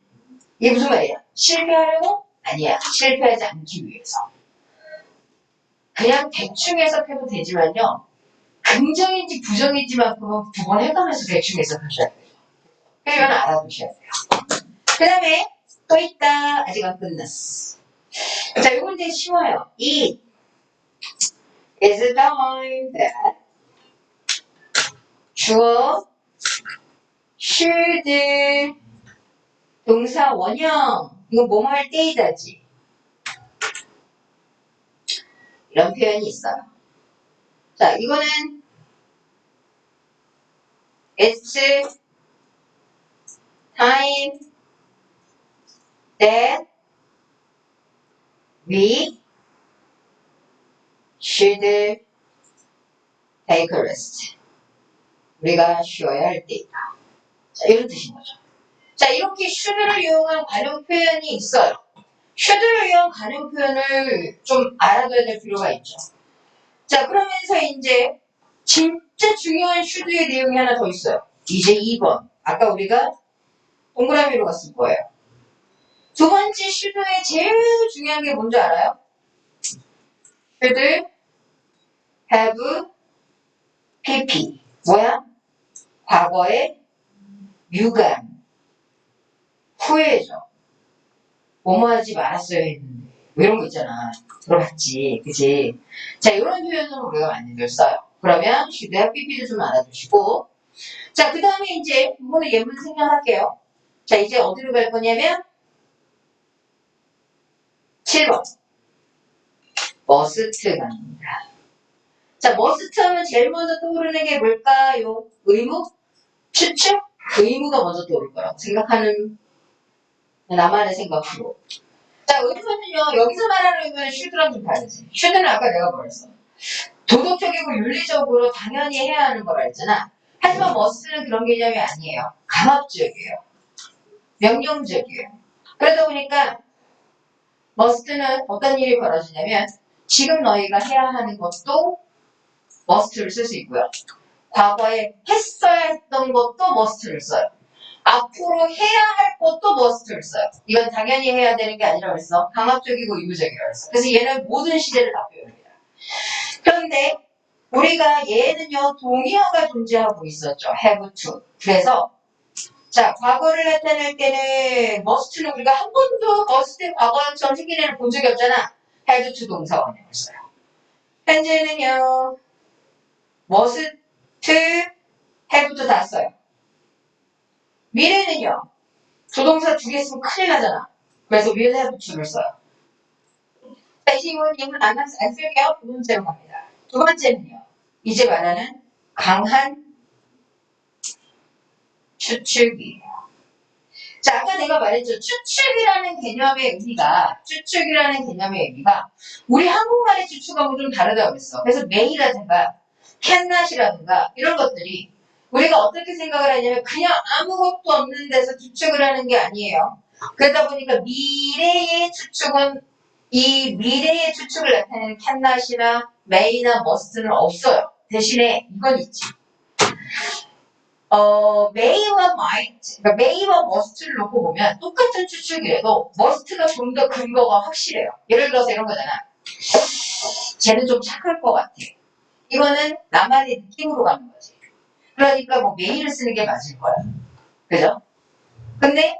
이게 무슨 말이야? 실패하려고? 아니야. 실패하지 않기 위해서. 그냥 대충 해석해도 되지만요. 긍정인지 부정인지만큼은 두 번 해가면서 대충 해석하셔야 돼요. 이건 알아두셔야 돼요. 그 다음에 또 있다. 아직 안 끝났어. 자, 요건 되게 쉬워요. It is the time that 주어 should 동사 원형 이거 뭐뭐 할 때이다지. 이런 표현이 있어요. 자, 이거는 it's time that we should take a rest. 우리가 쉬어야 할 때이다. 자, 이런 뜻인 거죠. 자, 이렇게 should를 이용한 관용 표현이 있어요. should를 이용한 관용 표현을 좀 알아둬야 될 필요가 있죠. 자, 그러면서 이제 진짜 중요한 should의 내용이 하나 더 있어요. 이제 2번. 아까 우리가 동그라미로 갔을 거예요. 두 번째 should의 제일 중요한 게 뭔지 알아요? should have pp. 뭐야? 과거의 유감. 후회죠. 뭐뭐 하지 말았어야 했는데. 뭐 이런 거 있잖아. 들어봤지. 그치? 자, 이런 표현으로 우리가 많이 써요. 그러면 should have pp도 좀 알아두시고. 자, 그 다음에 이제 이번에 예문 생략할게요. 자, 이제 어디로 갈 거냐면 7번. must 갑니다. 자, must 하면 제일 먼저 떠오르는 게 뭘까요? 의무? 추측? 의무가 먼저 떠오를 거라고 생각하는 나만의 생각으로. 자, 의무는요, 여기서 말하는 의무는 should랑 좀 다르지. should는 아까 내가 뭐랬어? 도덕적이고 윤리적으로 당연히 해야 하는 거라 했잖아. 하지만 must는 그런 개념이 아니에요. 강압적이에요. 명령적이에요. 그러다 보니까 must는 어떤 일이 벌어지냐면 지금 너희가 해야 하는 것도 must를 쓸 수 있고요. 과거에 했어야 했던 것도 must를 써요. 앞으로 해야 할 것도 must를 써요. 이건 당연히 해야 되는 게 아니라 그랬어. 강압적이고 의무적이라고 했어. 그래서 얘는 모든 시제를 다 표현합니다. 그런데 우리가 얘는요 동의어가 존재하고 있었죠. have to. 그래서 자 과거를 나타낼 때는 must는 우리가 한 번도 must의 과거처럼 생긴 애를 본 적이 없잖아. have to 동사 원형을 써요. 현재는요 must, have to 다 써요. 미래는요 조동사 두 개 쓰면 큰일 나잖아. 그래서 will have to를 써요. 자, 이건 안 쓸게요. 두 번째로 갑니다. 두 번째는요. 이제 말하는 강한 추측이에요. 자, 아까 내가 말했죠. 추측이라는 개념의 의미가 우리 한국말의 추측하고 좀 다르다고 그랬어. 그래서 메이라든가 캔낫이라든가 이런 것들이 우리가 어떻게 생각을 하냐면 그냥 아무것도 없는 데서 추측을 하는 게 아니에요. 그러다 보니까 이 미래의 추측을 나타내는 캔낫이나 메이나 머스트는 없어요. 대신에 이건 있지. 메이와 머스트를 놓고 보면 똑같은 추측이라도 머스트가 좀 더 근거가 확실해요. 예를 들어서 이런 거잖아. 쟤는 좀 착할 것 같아. 이거는 나만의 느낌으로 가는 거지. 그러니까 뭐 메이를 쓰는 게 맞을 거야. 그죠? 근데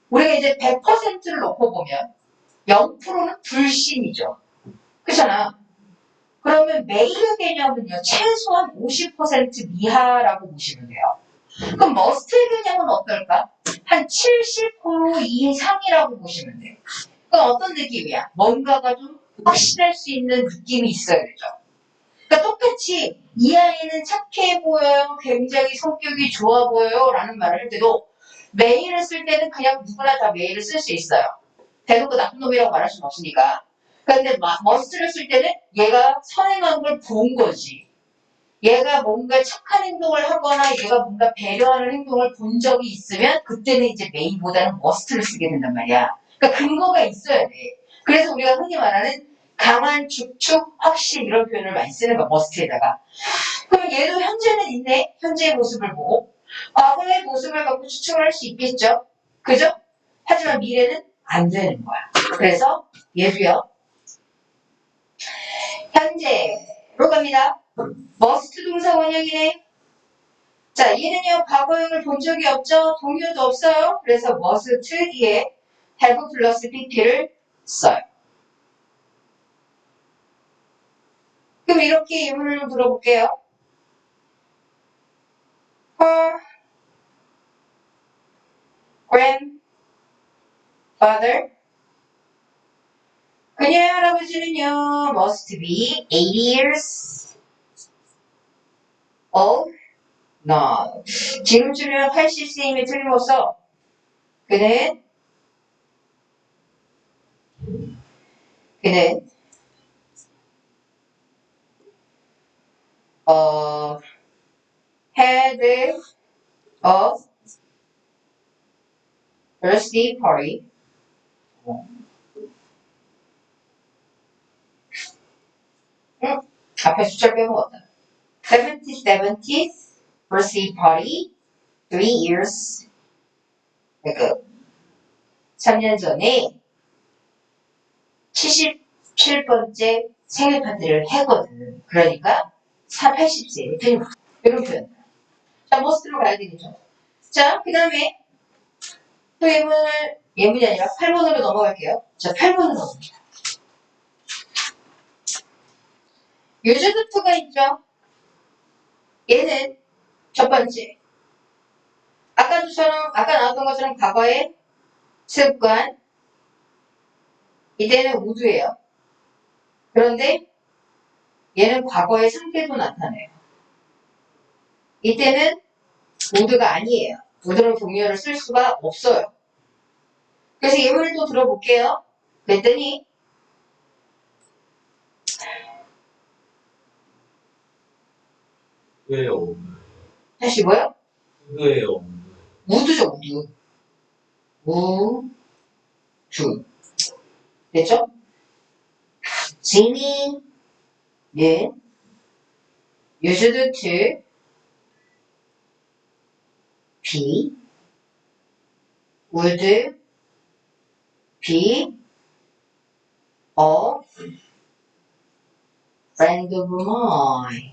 우리가 이제 100%를 놓고 보면 0%는 불신이죠. 그렇잖아. 그러면 메이의 개념은요. 최소한 50% 미하라고 보시면 돼요. 그럼 머스트의 개념은 어떨까? 한 70% 이상이라고 보시면 돼요. 그럼 어떤 느낌이야? 뭔가가 좀 확신할 수 있는 느낌이 있어야 되죠. 그러니까 똑같이 이 아이는 착해 보여요. 굉장히 성격이 좋아 보여요. 라는 말을 할 때도 메일을 쓸 때는 그냥 누구나 다 메일을 쓸 수 있어요. 대놓고 나쁜 놈이라고 말할 수는 없으니까. 그런데 머스트를 쓸 때는 얘가 선행한 걸 본 거지. 얘가 뭔가 착한 행동을 하거나 얘가 뭔가 배려하는 행동을 본 적이 있으면 그때는 이제 메이보다는 머스트를 쓰게 된단 말이야. 그러니까 근거가 있어야 돼. 그래서 우리가 흔히 말하는 강한 추측, 확신 이런 표현을 많이 쓰는 거야. 머스트에다가. 그럼 얘도 현재는 있네. 현재의 모습을 보고. 과거의 모습을 갖고 추측을 할 수 있겠죠. 그죠? 하지만 미래는 안 되는 거야. 그래서 얘도요. 현재로 갑니다. 머스트 동사 원형이네. 자, 얘는요, 과거형을 본 적이 없죠? 동요도 없어요? 그래서 머스트 뒤에 have 플러스 pp를 써요. 그럼 이렇게 예문을 좀 들어볼게요. Her grandfather 그녀의 할아버지는요, must be 80 years old. No. 지금쯤이면 80세임이 틀림없어. 그는 had a birthday party. 앞에 숫자 빼먹었다. 70th birthday party 3 years ago. 3년 전에 77번째 생일 파티를 했거든. 그러니까 80세. 이런 표현. 자, 머스트로 가야 되겠죠. 자, 그 다음에 또 예문이 아니라 8번으로 넘어갈게요. 자, 8번으로 넘어갑니다. 유즈드투가 있죠. 얘는 첫 번째. 아까 나왔던 것처럼 과거의 습관. 이때는 우드예요. 그런데 얘는 과거의 상태도 나타내요. 이때는 우드가 아니에요. 우드는 동의어를 쓸 수가 없어요. 그래서 예문을 또 들어볼게요. 그랬더니 왜요? 다시 뭐요? 왜요? 우드죠, 우드. 우드. 됐죠? 지니는 used to be, would be a friend of mine.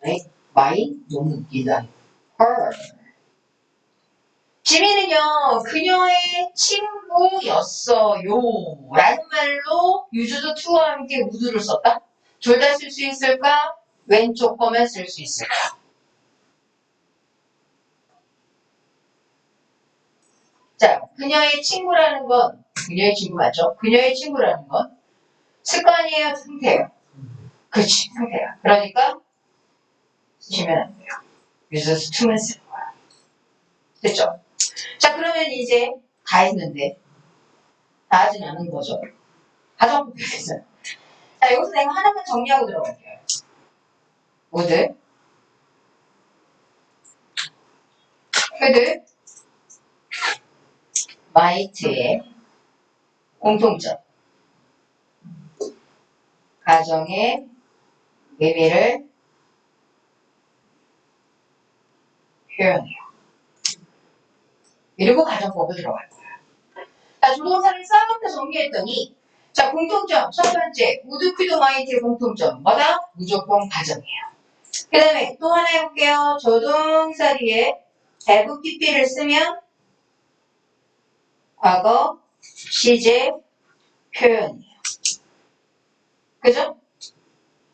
Right? my 너무 웃기다. her. 지민은요, 그녀의 친구였어요. 라는 말로 used to와 함께 would를 썼다. 둘 다 쓸 수 있을까? 왼쪽 거면 쓸 수 있을까? 자, 그녀의 친구라는 건, 그녀의 친구 맞죠? 그녀의 친구라는 건 습관이에요, 상태예요? 그렇지, 상태야. 그러니까 쓰시면 안 돼요. 유저스 투만 쓰는 거야. 됐죠? 자, 그러면 이제 다 했는데, 다 하진 않은 거죠. 가정법 표현에서. 자, 여기서 내가 하나만 정리하고 들어갈게요. would, could, might의 공통점. 가정의 의미를 표현해요. 그리고 가정법을 들어갈 거예요. 자, 조동사를 싹다 정리했더니, 자, 공통점. 첫 번째, would, could, might의 공통점. 뭐다? 무조건 가정이에요. 그 다음에 또 하나 해볼게요. 조동사 뒤에 have, pp를 쓰면 과거, 시제, 표현이에요. 그죠?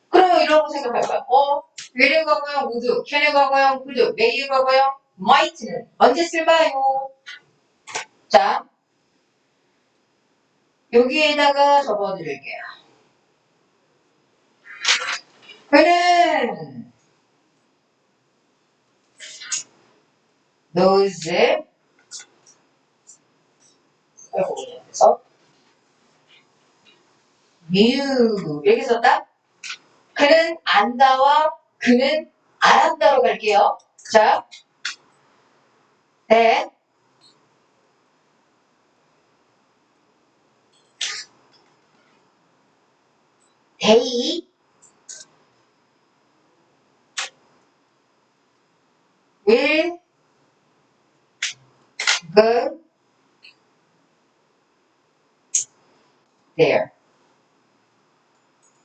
그러면 이런 거 생각해봐요. will의 과거형 would, can의 과거형 could, may의 과거형 might는 언제 쓸까요? 자, 여기에다가 적어드릴게요. 그는 those 그래서 knew 이렇게 썼다? 그는 안다와 그는 알았다로 갈게요. 자, that they will go there.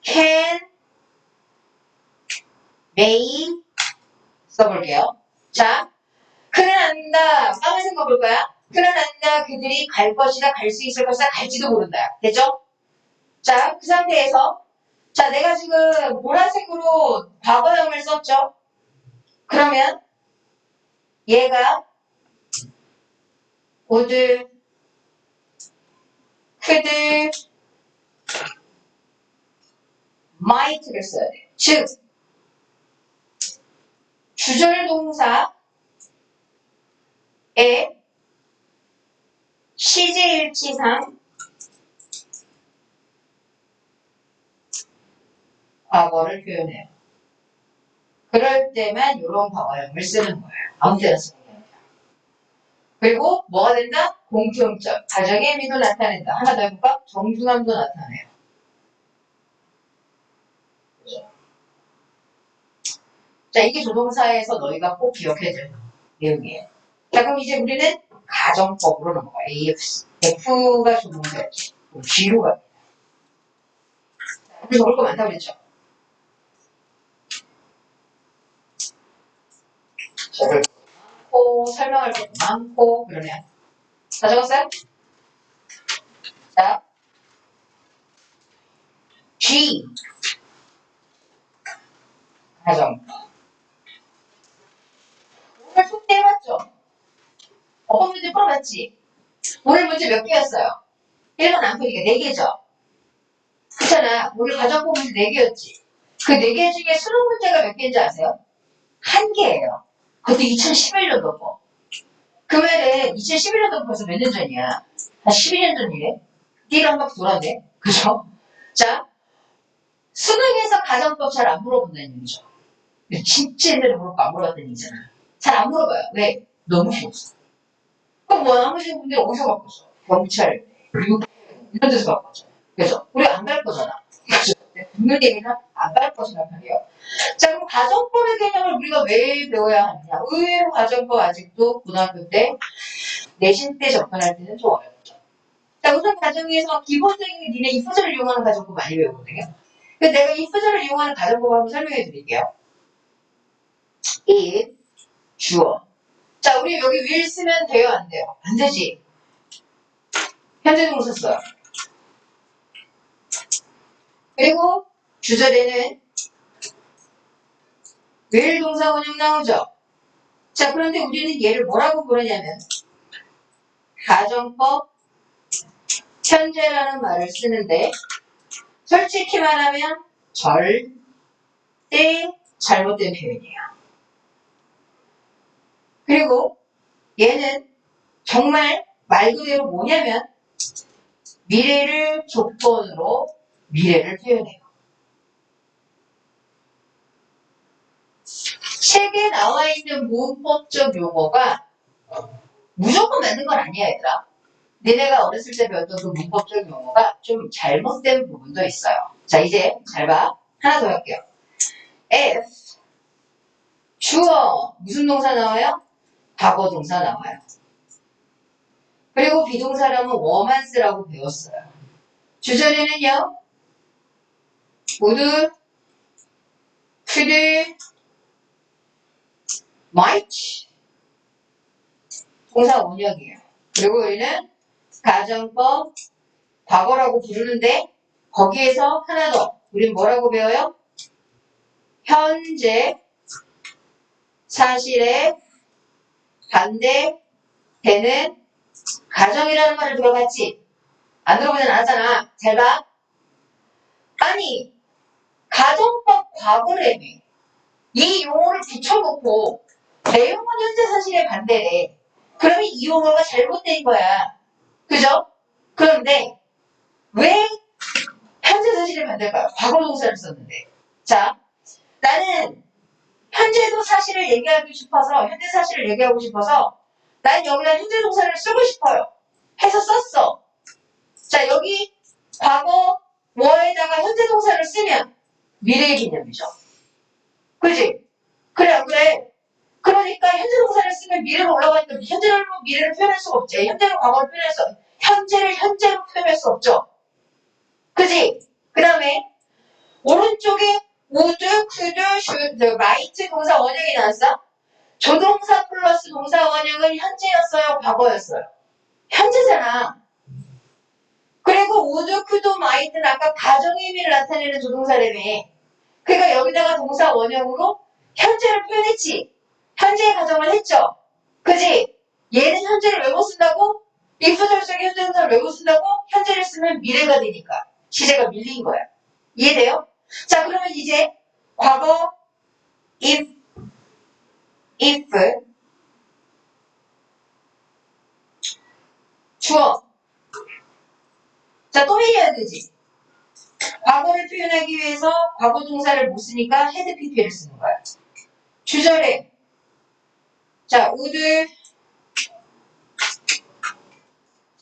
can, may 써볼게요. 자, 그는 안다. 까만색 거 볼 거야. 그는 안다. 그들이 갈 것이다. 갈 수 있을 것이다. 갈지도 모른다. 됐죠? 자, 그 상태에서 자, 내가 지금 보라색으로 과거형을 썼죠? 그러면 얘가 would, could, might를 써야 돼. 즉, 주절 동사의 시제일치상 과거를 표현해요. 그럴 때만 이런 과거형을 쓰는 거예요. 아무 때나 쓰는 게 아니라. 그리고 뭐가 된다? 공통점. 가정의 의미도 나타낸다. 하나 더 해볼까? 정중함도 나타내요. 그죠? 자, 이게 조동사에서 너희가 꼭 기억해야 될 내용이에요. 자, 그럼 이제 우리는 가정법으로 넘어가. AF. F가 조동사였지. G로 갑니다. 우리 적을 거 많다고 그랬죠? 적을 거 많고, 설명할 것도 많고, 그러면. 다 적었어요? 자, G. 가정법. 오늘 숙제 해봤죠? 어법 문제 풀어봤지? 오늘 문제 몇 개였어요? 1번 안 푸니까 4개죠? 그렇잖아. 오늘 가정법 문제 4개였지? 그 4개 중에 수능 문제가 몇 개인지 아세요? 1개예요. 그것도 2011년도 거. 그러면은 2011년도 벌써 몇 년 전이야? 한 12년 전이네? 띠를 한 바퀴 돌았네? 그죠? 자, 수능에서 가정법 잘 안 물어본다는 얘기죠. 진짜 옛날에 물어보고 안 물어봤다는 얘기잖아. 잘 안 물어봐요. 왜? 너무 쉬웠어. 그럼 뭐 나머지 분들이 어디서 바꿨어? 경찰, 미국 이런 데서 바꿨죠. 그죠? 우리 안 갈 거잖아. 그죠? 듣는 얘기는 안 갈 것이란 말이에요. 자, 그럼 가정법의 개념을 우리가 왜 배워야 하느냐? 의외로 가정법 아직도 고등학교 때, 내신 때 접근할 때는 좀 어렵죠. 자, 우선 가정에서 기본적인 니네 이프절을 이용하는 가정법 많이 배우거든요. 그래서 내가 이프절을 이용하는 가정법을 한번 설명해 드릴게요. if, 주어. 자, 우리 여기 will 쓰면 돼요, 안 돼요? 안 되지. 현재 동사 써요. 그리고 주절에는 will 동사 원형 나오죠. 자, 그런데 우리는 얘를 뭐라고 부르냐면 가정법 현재라는 말을 쓰는데 솔직히 말하면 절대 잘못된 표현이에요. 그리고 얘는 정말 말 그대로 뭐냐면 미래를 조건으로 미래를 표현해요. 책에 나와 있는 문법적 용어가 무조건 맞는 건 아니야, 얘들아. 니네가 어렸을 때 배웠던 그 문법적 용어가 좀 잘못된 부분도 있어요. 자, 이제 잘 봐. 하나 더 할게요. F 주어 무슨 동사 나와요? 과거 동사 나와요. 그리고 비동사라면 워만 쓰라고 배웠어요. 주절에는요. would, could, might 동사 원형이에요. 그리고 우리는 가정법 과거라고 부르는데 거기에서 하나 더 우린 뭐라고 배워요? 현재 사실에 반대되는 가정이라는 말을 들어봤지? 안 들어보진 않았잖아. 잘 봐. 아니 가정법 과거래며 이 용어를 붙여놓고 내용은 현재 사실에 반대래. 그러면 이 용어가 잘못된 거야. 그죠? 그런데 왜 현재 사실에 반대일까요? 과거 동사를 썼는데. 자, 나는 현재도 사실을 얘기하고 싶어서 현재 사실을 얘기하고 싶어서 난 여기다 현재 동사를 쓰고 싶어요. 해서 썼어. 자, 여기 과거 뭐에다가 현재 동사를 쓰면 미래의 개념이죠. 그지? 그래 안 그래? 그러니까 현재 동사를 쓰면 미래로 올라가니까 현재로 미래를 표현할 수가 없지. 현재로 과거를 표현할 수 현재를 현재로 표현할 수 없죠. 그지? 그 다음에 오른쪽에 would, could, should, might 동사 원형이 나왔어? 조동사 플러스 동사 원형은 현재였어요? 과거였어요? 현재잖아. 그리고 would, could, might는 아까 가정의 의미를 나타내는 조동사라며. 그러니까 여기다가 동사 원형으로 현재를 표현했지. 현재의 가정을 했죠. 그지? 얘는 현재를 왜 못 쓴다고? if 절속의 현재 동사를 왜 못 쓴다고? 현재를 쓰면 미래가 되니까. 시제가 밀린 거야. 이해돼요? 자, 그러면 이제 과거 if 주어. 자, 또 얘기해야 되지. 과거를 표현하기 위해서 과거 동사를 못 쓰니까 had pp를 쓰는 거야. 주절에 자, would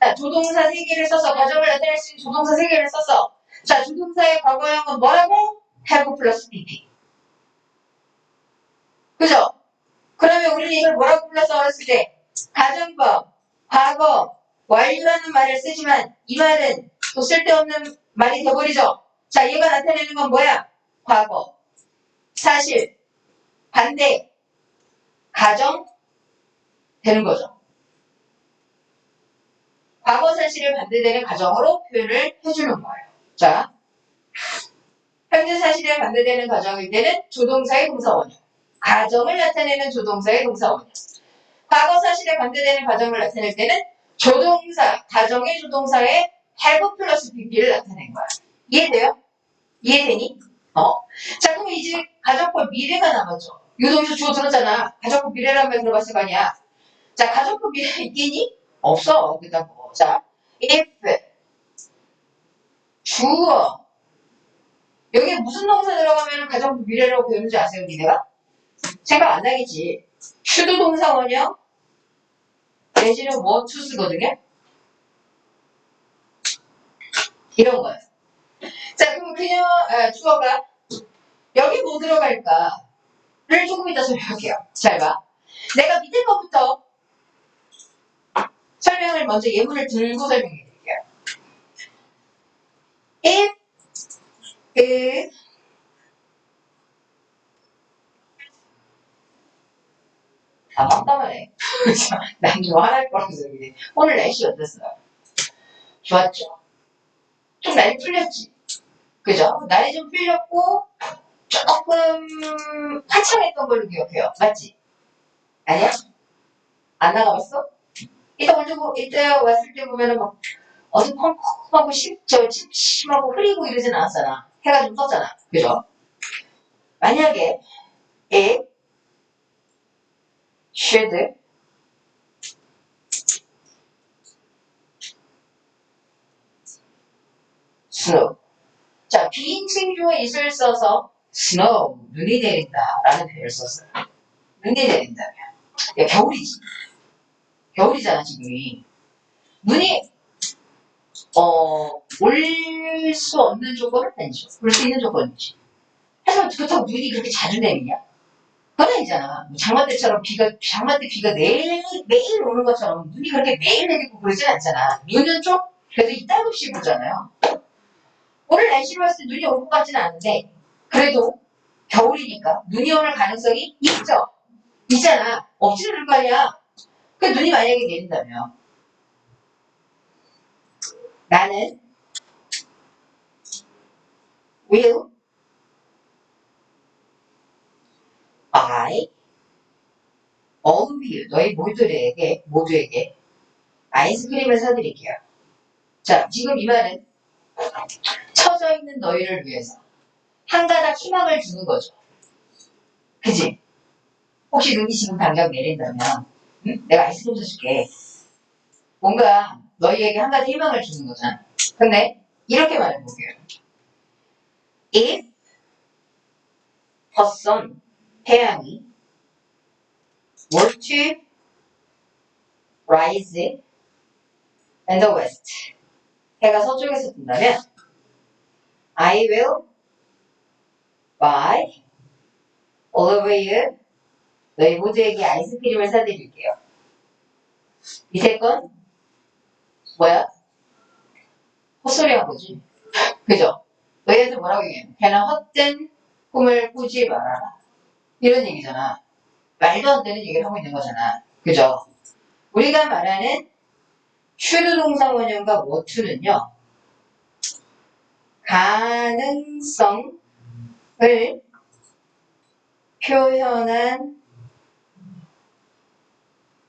자, 조동사 3개를 써서 가정을 나타낼 수 있는 조동사 3개를 써서 자, 조동사의 과거형은 뭐라고? have 플러스 pp. 그죠? 그러면 우리는 이걸 뭐라고 불렀어 어렸을 때? 가정법, 과거, 완료라는 말을 쓰지만 이 말은 또 쓸데없는 말이 돼버리죠. 자, 얘가 나타내는 건 뭐야? 과거, 사실, 반대, 가정 되는 거죠. 과거 사실을 반대되는 가정으로 표현을 해주는 거예요. 자, 현재 사실에 반대되는 가정일 때는 조동사의 동사 원형. 가정을 나타내는 조동사의 동사 원형. 과거 사실에 반대되는 가정을 나타낼 때는 조동사, 가정의 조동사의 have 플러스 pp를 나타낸 거야. 이해돼요? 이해되니? 자, 그럼 이제 가정법 미래가 남았죠. 유동에서 주어 들었잖아. 가정법 미래라는 말 들어봤을 거 아니야. 자, 가정법 미래 있겠니? 없어. 그다 뭐. 자, if 주어 여기에 무슨 동사 들어가면 가정법 미래라고 배우는지 아세요, 니네가? 생각 안 나겠지. should 동사 원형 내지는 what to 쓰거든요. 이런 거예요. 자, 그럼 그냥 주어가 여기 뭐 들어갈까를 조금 이따 설명할게요. 잘 봐. 내가 밑에 거부터 설명을 먼저 예문을 들고 설명해 드릴게요. if 깜깜하네. 난 좀 화날 거라서 그래. 오늘 날씨 어땠어요? 좋았죠? 좀 날이 풀렸지? 그죠? 날이 좀 풀렸고 조금 화창했던 걸로 기억해요. 맞지? 아니야? 안 나가봤어? 이때 왔을 때 보면은 막 어두컴컴하고 침침하고 흐리고 이러진 않았잖아. 해가 좀 떴잖아. 그죠? 만약에 it should snow. 자, 비인칭 주어 is를 써서 snow, 눈이 내린다 라는 표현을 썼어요. 눈이 내린다면. 야, 겨울이지. 겨울이잖아, 지금이. 눈이, 올 수 없는 조건은 아니죠. 올 수 있는 조건이지. 하지만 그렇다고 눈이 그렇게 자주 내리냐? 그건 아니잖아. 뭐 장마 때 비가 매일 오는 것처럼 눈이 그렇게 매일 내리고 그러진 않잖아. 눈은 좀, 그래도 이따금씩 오잖아요. 오늘 날씨로 봤을 때 눈이 올 것 같지는 않은데, 그래도 겨울이니까 눈이 오는 가능성이 있죠? 있잖아. 없지는 않을 거 아니야. 그 눈이 만약에 내린다면, 나는 will buy all of you, 너희 모두에게 아이스크림을 사드릴게요. 자, 지금 이 말은 처져 있는 너희를 위해서 한 가닥 희망을 주는 거죠. 그지? 혹시 눈이 지금 당장 내린다면, 응? 내가 아이스크림 사줄게. 뭔가 너희에게 한 가지 희망을 주는 거잖아. 근데 이렇게 말해볼게요. If the sun, 태양이 were to rise in the west, 해가 서쪽에서 뜬다면 I will buy all of you, 너희 모두에게 아이스크림을 사드릴게요. 밑에 건 뭐야? 헛소리 한 거지. 그죠? 너희한테 뭐라고 얘기해? 걔는 헛된 꿈을 꾸지 말아라. 이런 얘기잖아. 말도 안 되는 얘기를 하고 있는 거잖아. 그죠? 우리가 말하는 should 동사 원형과 what는요. 가능성을 표현한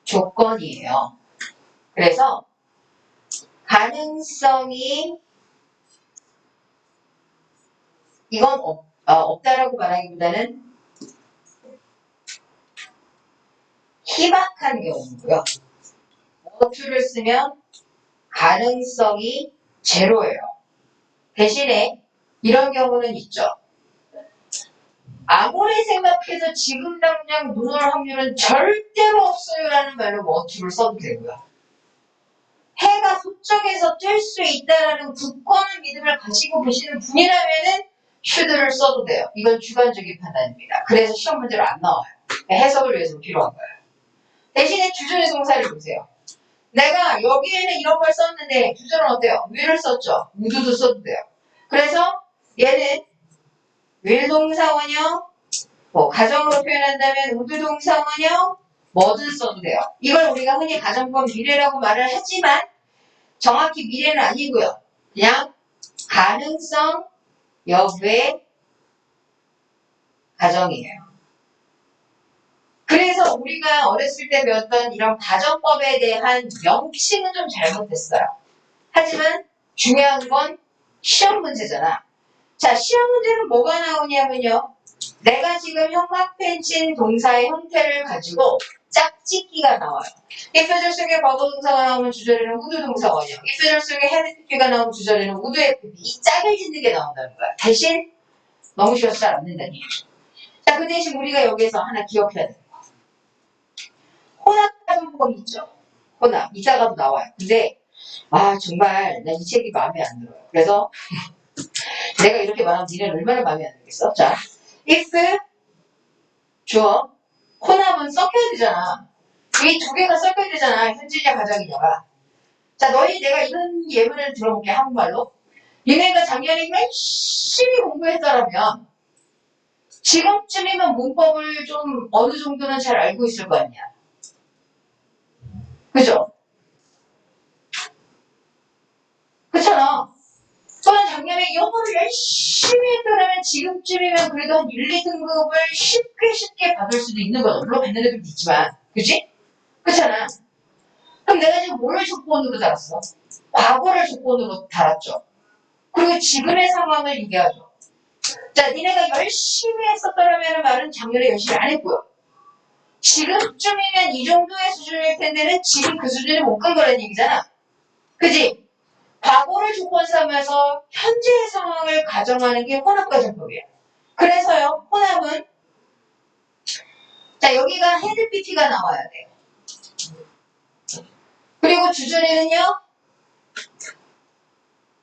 조건이에요. 그래서 가능성이 이건 없다라고 말하기보다는 희박한 경우고요. what를 쓰면 가능성이 제로예요. 대신에 이런 경우는 있죠. 아무리 생각해도 지금 당장 눈 올 확률은 절대로 없어요라는 말로 what를 써도 되고요. 해가 서쪽에서 뜰 수 있다라는 굳건한 믿음을 가지고 계시는 분이라면은 should를 써도 돼요. 이건 주관적인 판단입니다. 그래서 시험 문제로 안 나와요. 해석을 위해서 필요한 거예요. 대신에 주전의 동사를 보세요. 내가 여기에는 이런 걸 썼는데 주전은 어때요? will을 썼죠. would도 써도 돼요. 그래서 얘는 will 동사 원형, 가정으로 표현한다면 would 동사 원형, 뭐든 써도 돼요. 이걸 우리가 흔히 가정법 미래라고 말을 하지만 정확히 미래는 아니고요. 그냥 가능성 여부의 가정이에요. 그래서 우리가 어렸을 때 배웠던 이런 가정법에 대한 명칭은 좀 잘못됐어요. 하지만 중요한 건 시험 문제잖아. 자, 시험 문제는 뭐가 나오냐면요. 내가 지금 형광펜친 동사의 형태를 가지고 짝짓기가 나와요. if절 속에 과거 동사가 나오면 주절에는 would 동사가 원형. if절 속에 had PP가 나오면 주절에는 would FP. 이 짝을 짓는 게 나온다는 거야. 대신 너무 쉬워서 잘 안 된다니. 자, 그 대신 우리가 여기에서 하나 기억해야 돼. 혼합 가정법이 있죠. 혼합. 이따가도 나와요. 근데 정말 나 이 책이 마음에 안 들어요. 그래서 내가 이렇게 말하면 니네는 얼마나 마음에 안 들겠어? 자, if 주어 혼합은 섞여야 되잖아. 이 두 개가 섞여야 되잖아. 현실이냐 가정이냐가. 자, 너희 내가 이런 예문을 들어볼게. 한국말로. 니네가 작년에 열심히 공부했더라면 지금쯤이면 문법을 좀 어느 정도는 잘 알고 있을 거 아니야. 그죠? 그렇잖아. 또는 작년에 영어를 열심히 했더라면 지금쯤이면 그래도 한 1, 2등급을 쉽게 받을 수도 있는 거죠. 물론 받는 애들도 있지만. 그지? 그렇잖아. 그럼 내가 지금 뭐를 조건으로 달았어? 과거를 조건으로 달았죠. 그리고 지금의 상황을 얘기하죠. 자, 니네가 열심히 했었더라면 말은 작년에 열심히 안 했고요. 지금쯤이면 이 정도의 수준일 텐데는 지금 그 수준에 못 간 거라는 얘기잖아. 그지? 과거를 조건 삼아서 현재의 상황을 가정하는 게 혼합가정법이에요. 그래서요, 혼합은 자, 여기가 헤드 PT가 나와야 돼요. 그리고 주절에는요,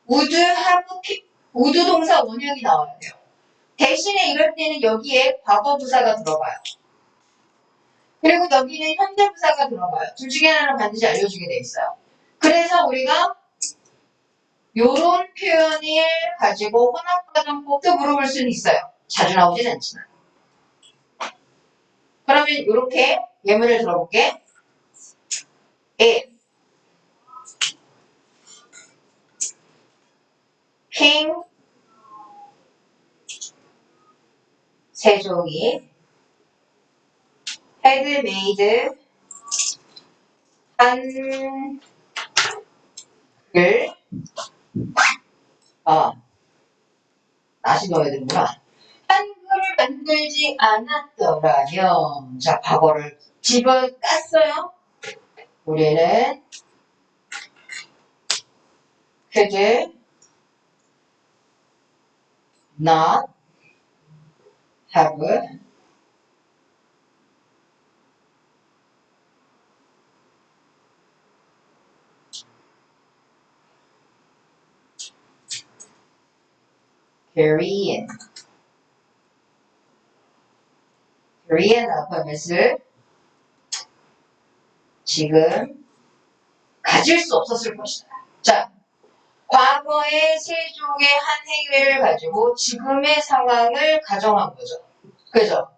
우드 하브 피, 우드 동사 원형이 나와야 돼요. 대신에 이럴 때는 여기에 과거 부사가 들어가요. 그리고 여기는 현재 부사가 들어가요. 둘 중에 하나는 반드시 알려주게 돼 있어요. 그래서 우리가 요런 표현을 가지고 혼합가정법도 물어볼 수는 있어요. 자주 나오진 않지만. 그러면 이렇게 예문을 들어볼게. If King 세종이 had made 한글 다시 넣어야 되는구나. 한글을 만들지 않았더라면 자 과거를 집어 깠어요. 우리는 could not have Korean alphabet을 지금 가질 수 없었을 것이다. 자, 과거의 세종의 한 행위를 가지고 지금의 상황을 가정한 거죠. 그죠?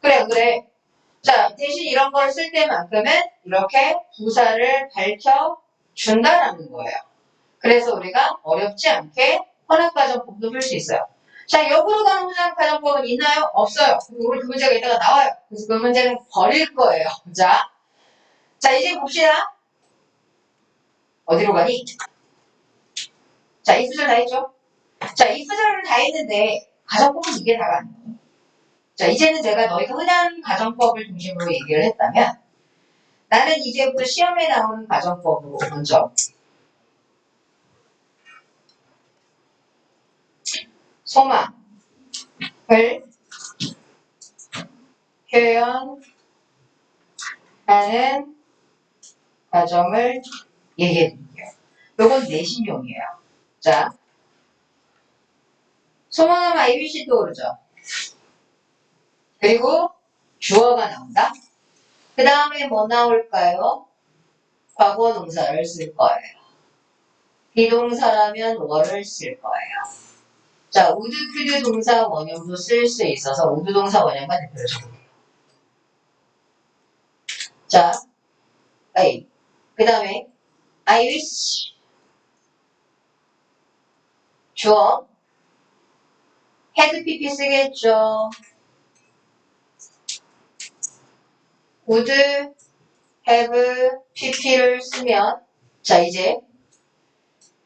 그래. 자, 대신 이런 걸 쓸 때만큼은 이렇게 부사를 밝혀준다라는 거예요. 그래서 우리가 어렵지 않게 혼합가정법도 풀 수 있어요. 자, 역으로 가는 혼합가정법은 있나요? 없어요. 오늘 그 문제가 이따가 나와요. 그래서 그 문제는 버릴 거예요. 자, 이제 봅시다. 어디로 가니? 자, 이 구절 다 했죠? 자, 이 구절을 다 했는데 가정법은 이게 다가 아니에요. 자, 이제는 제가 너희가 흔한 가정법을 중심으로 얘기를 했다면 나는 이제부터 시험에 나오는 가정법으로 먼저 소망을 표현하는 가정을 얘기해 드릴게요. 요건 내신용이에요. 자, 소망하면 ABC 떠오르죠. 그리고 주어가 나온다. 그 다음에 뭐 나올까요? 과거 동사를 쓸 거예요. 비동사라면 were 쓸 거예요. 자, would, could 동사 원형도 쓸 수 있어서 would 동사 원형만 대표로 적을게요. 자, A. 그 다음에 I wish 주어 had pp 쓰겠죠. would have pp를 쓰면 자 이제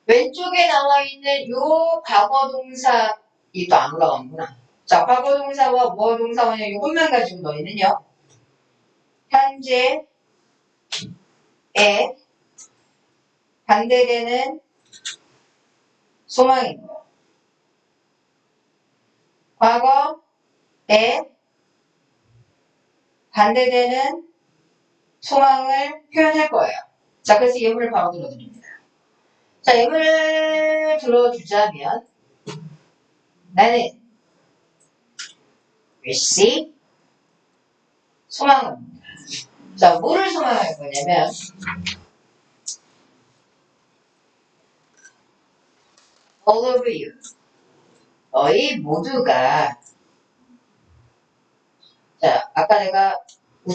왼쪽에 나와 있는 요 과거 동사 이도 안 올라가는구나. 자 과거 동사와 무어 동사 원형 이것만 가지고 너희는요 현재에 반대되는 소망입니다. 과거에 반대되는 소망을 표현할 거예요. 자, 그래서 예문을 바로 들어드립니다. 자, 예문을 들어주자면 나는 wish 소망합니다. 자, 뭐를 소망할 거냐면 all of you 너희 모두가 자, 아까 내가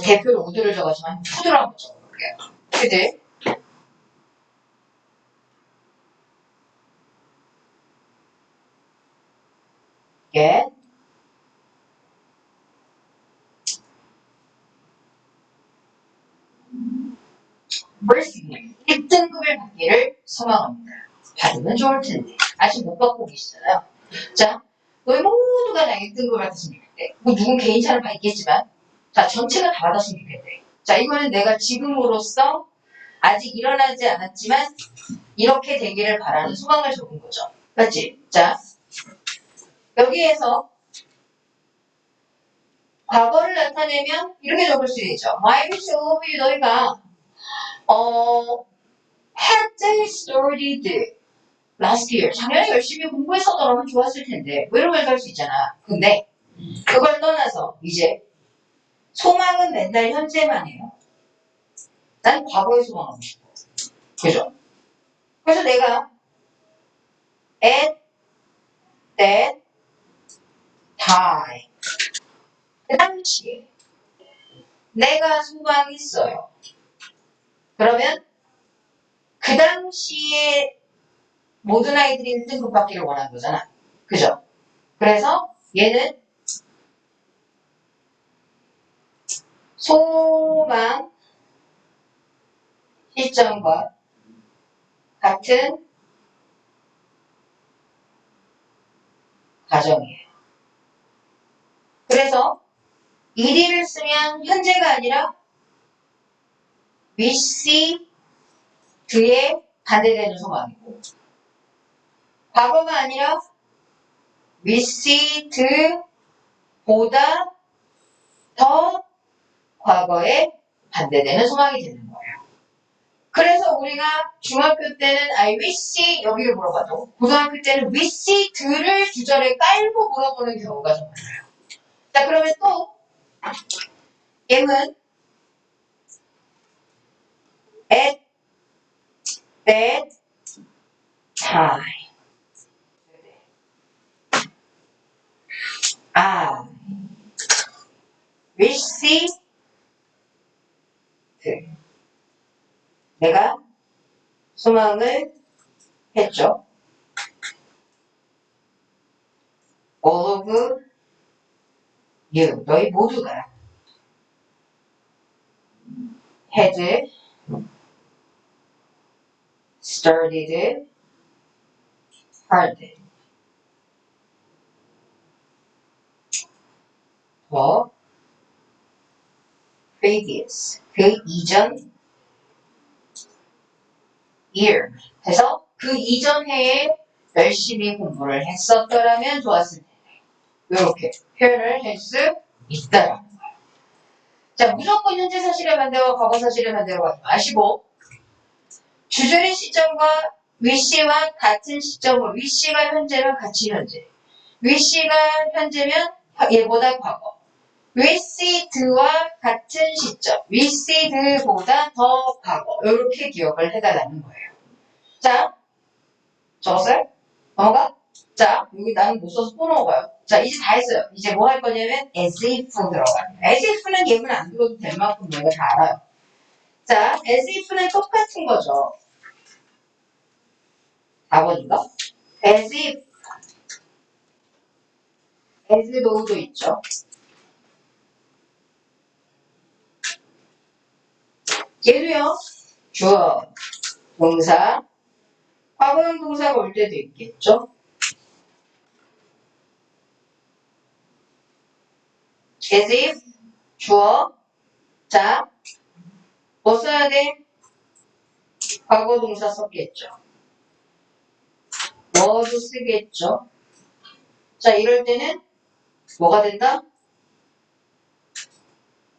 대표로 우드를 적었지만 푸드로 한번 적어볼게요. 푸드 get receive 1등급을 받기를 소망합니다. 받으면 좋을 텐데 아직 못 받고 계시잖아요. 자, 너희 모두가 나 1등급을 받았으면 좋겠대. 뭐 누군 개인차는 받겠지만 자, 전체가 다 받았으면 좋겠대. 자, 이거는 내가 지금으로써 아직 일어나지 않았지만 이렇게 되기를 바라는 소망을 적은 거죠. 맞지? 자, 여기에서 과거를 나타내면 이렇게 적을 수 있죠. My wish will 너희가 had studied last year. 작년에 열심히 공부했었더라면 좋았을 텐데 뭐 이런 말도 할 수 있잖아. 근데 그걸 떠나서 이제 소망은 맨날 현재만 해요. 난 과거에 소망하고 싶어. 그죠? 그래서 내가 at that time 그 당시에 내가 소망했어요. 그러면 그 당시에 모든 아이들이 1등급 받기를 원하는 거잖아. 그죠? 그래서 얘는 소망 시점과 같은 가정이에요. 그래서 1위를 쓰면 현재가 아니라 위시 그에 반대되는 소망이고 과거가 아니라 위시 드보다 더 과거에 반대되는 소망이 되는 거예요. 그래서 우리가 중학교 때는 I wish 여기를 물어봐도 고등학교 때는 wish 드를 주절에 깔고 물어보는 경우가 좀 많아요. 자, 그러면 또 얘는 at that time I wish 내가 소망을 했죠. All of you 너희 모두가 had studied hard the previous 그 이전 year 해서 그 이전 해에 열심히 공부를 했었더라면 좋았을 텐데 이렇게 표현을 할 수 있다라는 거예요. 자, 무조건 현재 사실의 반대와 과거 사실의 반대로 하지 마시고 주절의 시점과 위시와 같은 시점으로 위시가 현재면 같이 현재 위시가 현재면 얘보다 과거 위시드와 같은 시점 위시드보다 더 과거 이렇게 기억을 해달라는 거예요. 자, 적었어요? 넘어가? 자, 여기 나는 못 써서 또 넘어가요. 자, 이제 다 했어요. 이제 뭐 할 거냐면 as if 들어가요. as if는 예문 안 들어도 될 만큼 내가 다 알아요. 자, as if는 똑같은 거죠. 4번인가? as if, as though도 있죠. 얘도요. 주어, 동사, 과거형 동사가 올 때도 있겠죠. as if, 주어. 자, 뭐 써야 돼? 과거 동사 썼겠죠. 뭐도 쓰겠죠. 자, 이럴 때는 뭐가 된다?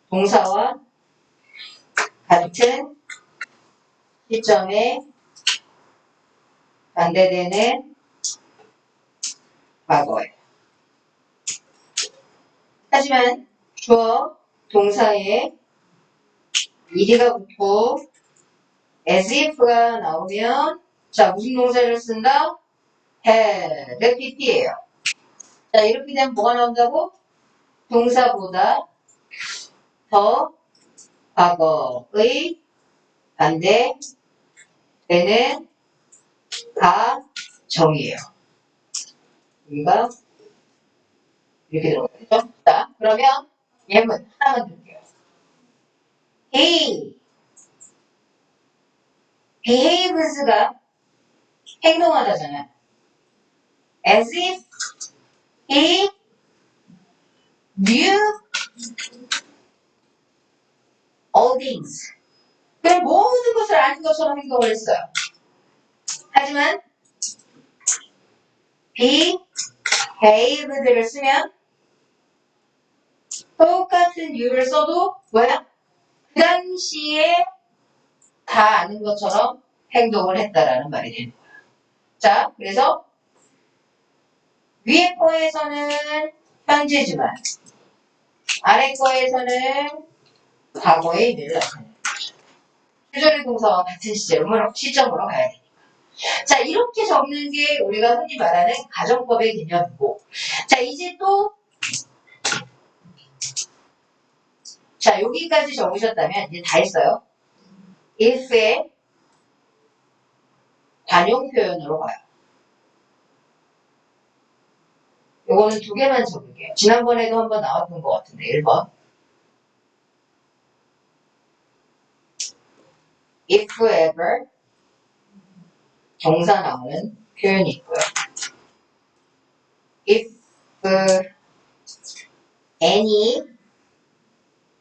동사와 같은 시점에 반대되는 과거예요. 하지만 주어, 동사에 이리가 붙고 as if가 나오면 자, 무슨 동사를 쓴다? had, pp예요. 자, 이렇게 되면 뭐가 나온다고? 동사보다 더 과거의 반대되는 가정이에요. 여기가 이렇게 들어가겠죠? 자, 그러면 예문 하나만 들게요. He behaves가 행동하다잖아. as if he knew all things. 그냥 모든 것을 아는 것처럼 행동을 했어요. 하지만 behaved를 쓰면 똑같은 이유를 써도 뭐야? 그 당시에 다 아는 것처럼 행동을 했다라는 말이 되는 거야. 자, 그래서 위에 거에서는 현재지만 아래 거에서는 과거의 의미를 나타내는 거죠. 주절의 동사와 같은 시점으로 가야 되니까. 자, 이렇게 적는 게 우리가 흔히 말하는 가정법의 개념이고, 자, 이제 또, 자, 여기까지 적으셨다면 이제 다 했어요. if의 관용 표현으로 가요. 요거는 두 개만 적을게요. 지난번에도 한번 나왔던 것 같은데, 1번. if ever 정사 나오는 표현이 있고요. if any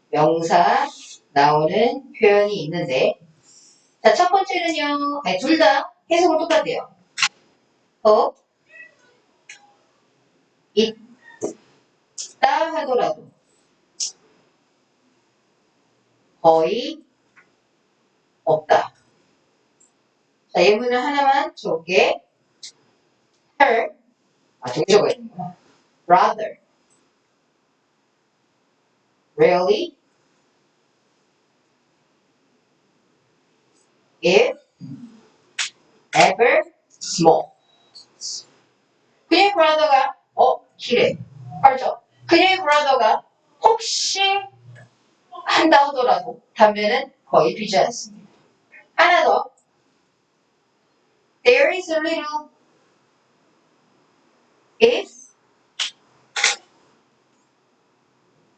명사 나오는 표현이 있는데, 자, 첫 번째는요, 둘 다 해석은 똑같아요. 있다 하더라도 거의 없다. 자, 예문을 하나만 줄게. her, 저기 적어야 되는구나. rather, rarely, if, ever, small. 그녀의 brother가, 기래. 알죠? 그녀의 brother가 혹시 한다 하더라도 담배는 거의 피지 않습니다. 하나 더. There is a little if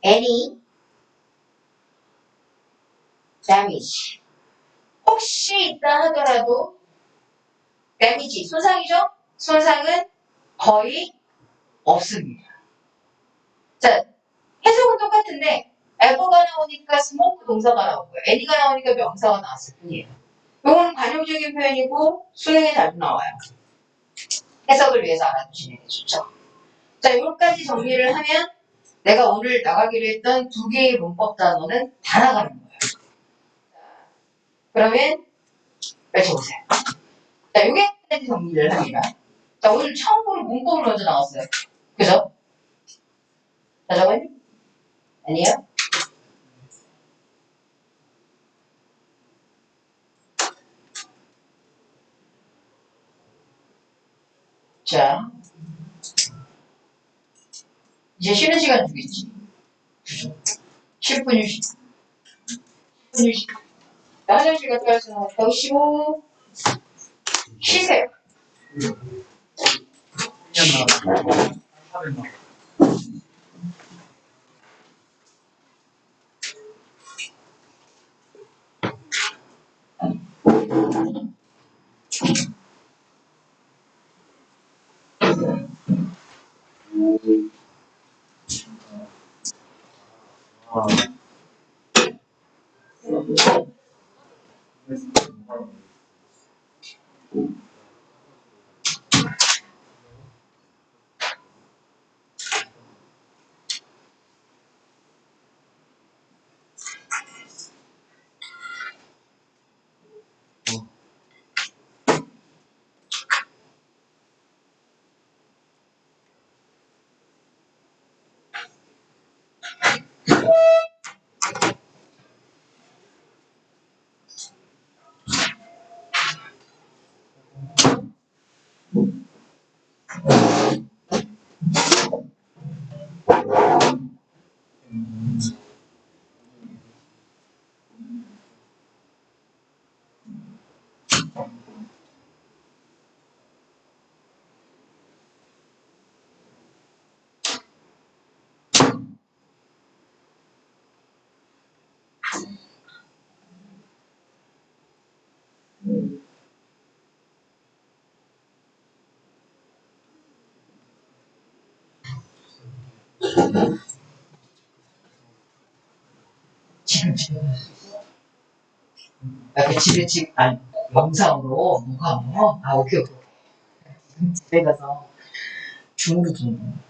any damage. 혹시 있다 하더라도 damage, 손상이죠? 손상은 거의 없습니다. 자, 해석은 똑같은데 ever가 나오니까 smoke 동사가 나오고요. any가 나오니까 명사가 나왔을 뿐이에요. 이거는 관용적인 표현이고 수능에 자주 나와요. 해석을 위해서 알아두시는 게 좋죠. 자, 여기까지 정리를 하면 내가 오늘 나가기로 했던 두 개의 문법 단어는 다 나가는 거예요. 그러면 외쳐보세요. 자, 여기까지 정리를 합니다. 자, 오늘 처음으로 문법을 먼저 나왔어요. 그죠? 자, 저건 아니에요? 자, 이제 쉬는 시간 주겠지. 10분 휴식. 10분 휴식. 화장실 갔다 와서 더 쉬고 쉬세요. 지금. 그 집에 지금, 아니, 영상으로, 녹화로. 아, 오케이, 오케이. 집에 가서 주무르 좀.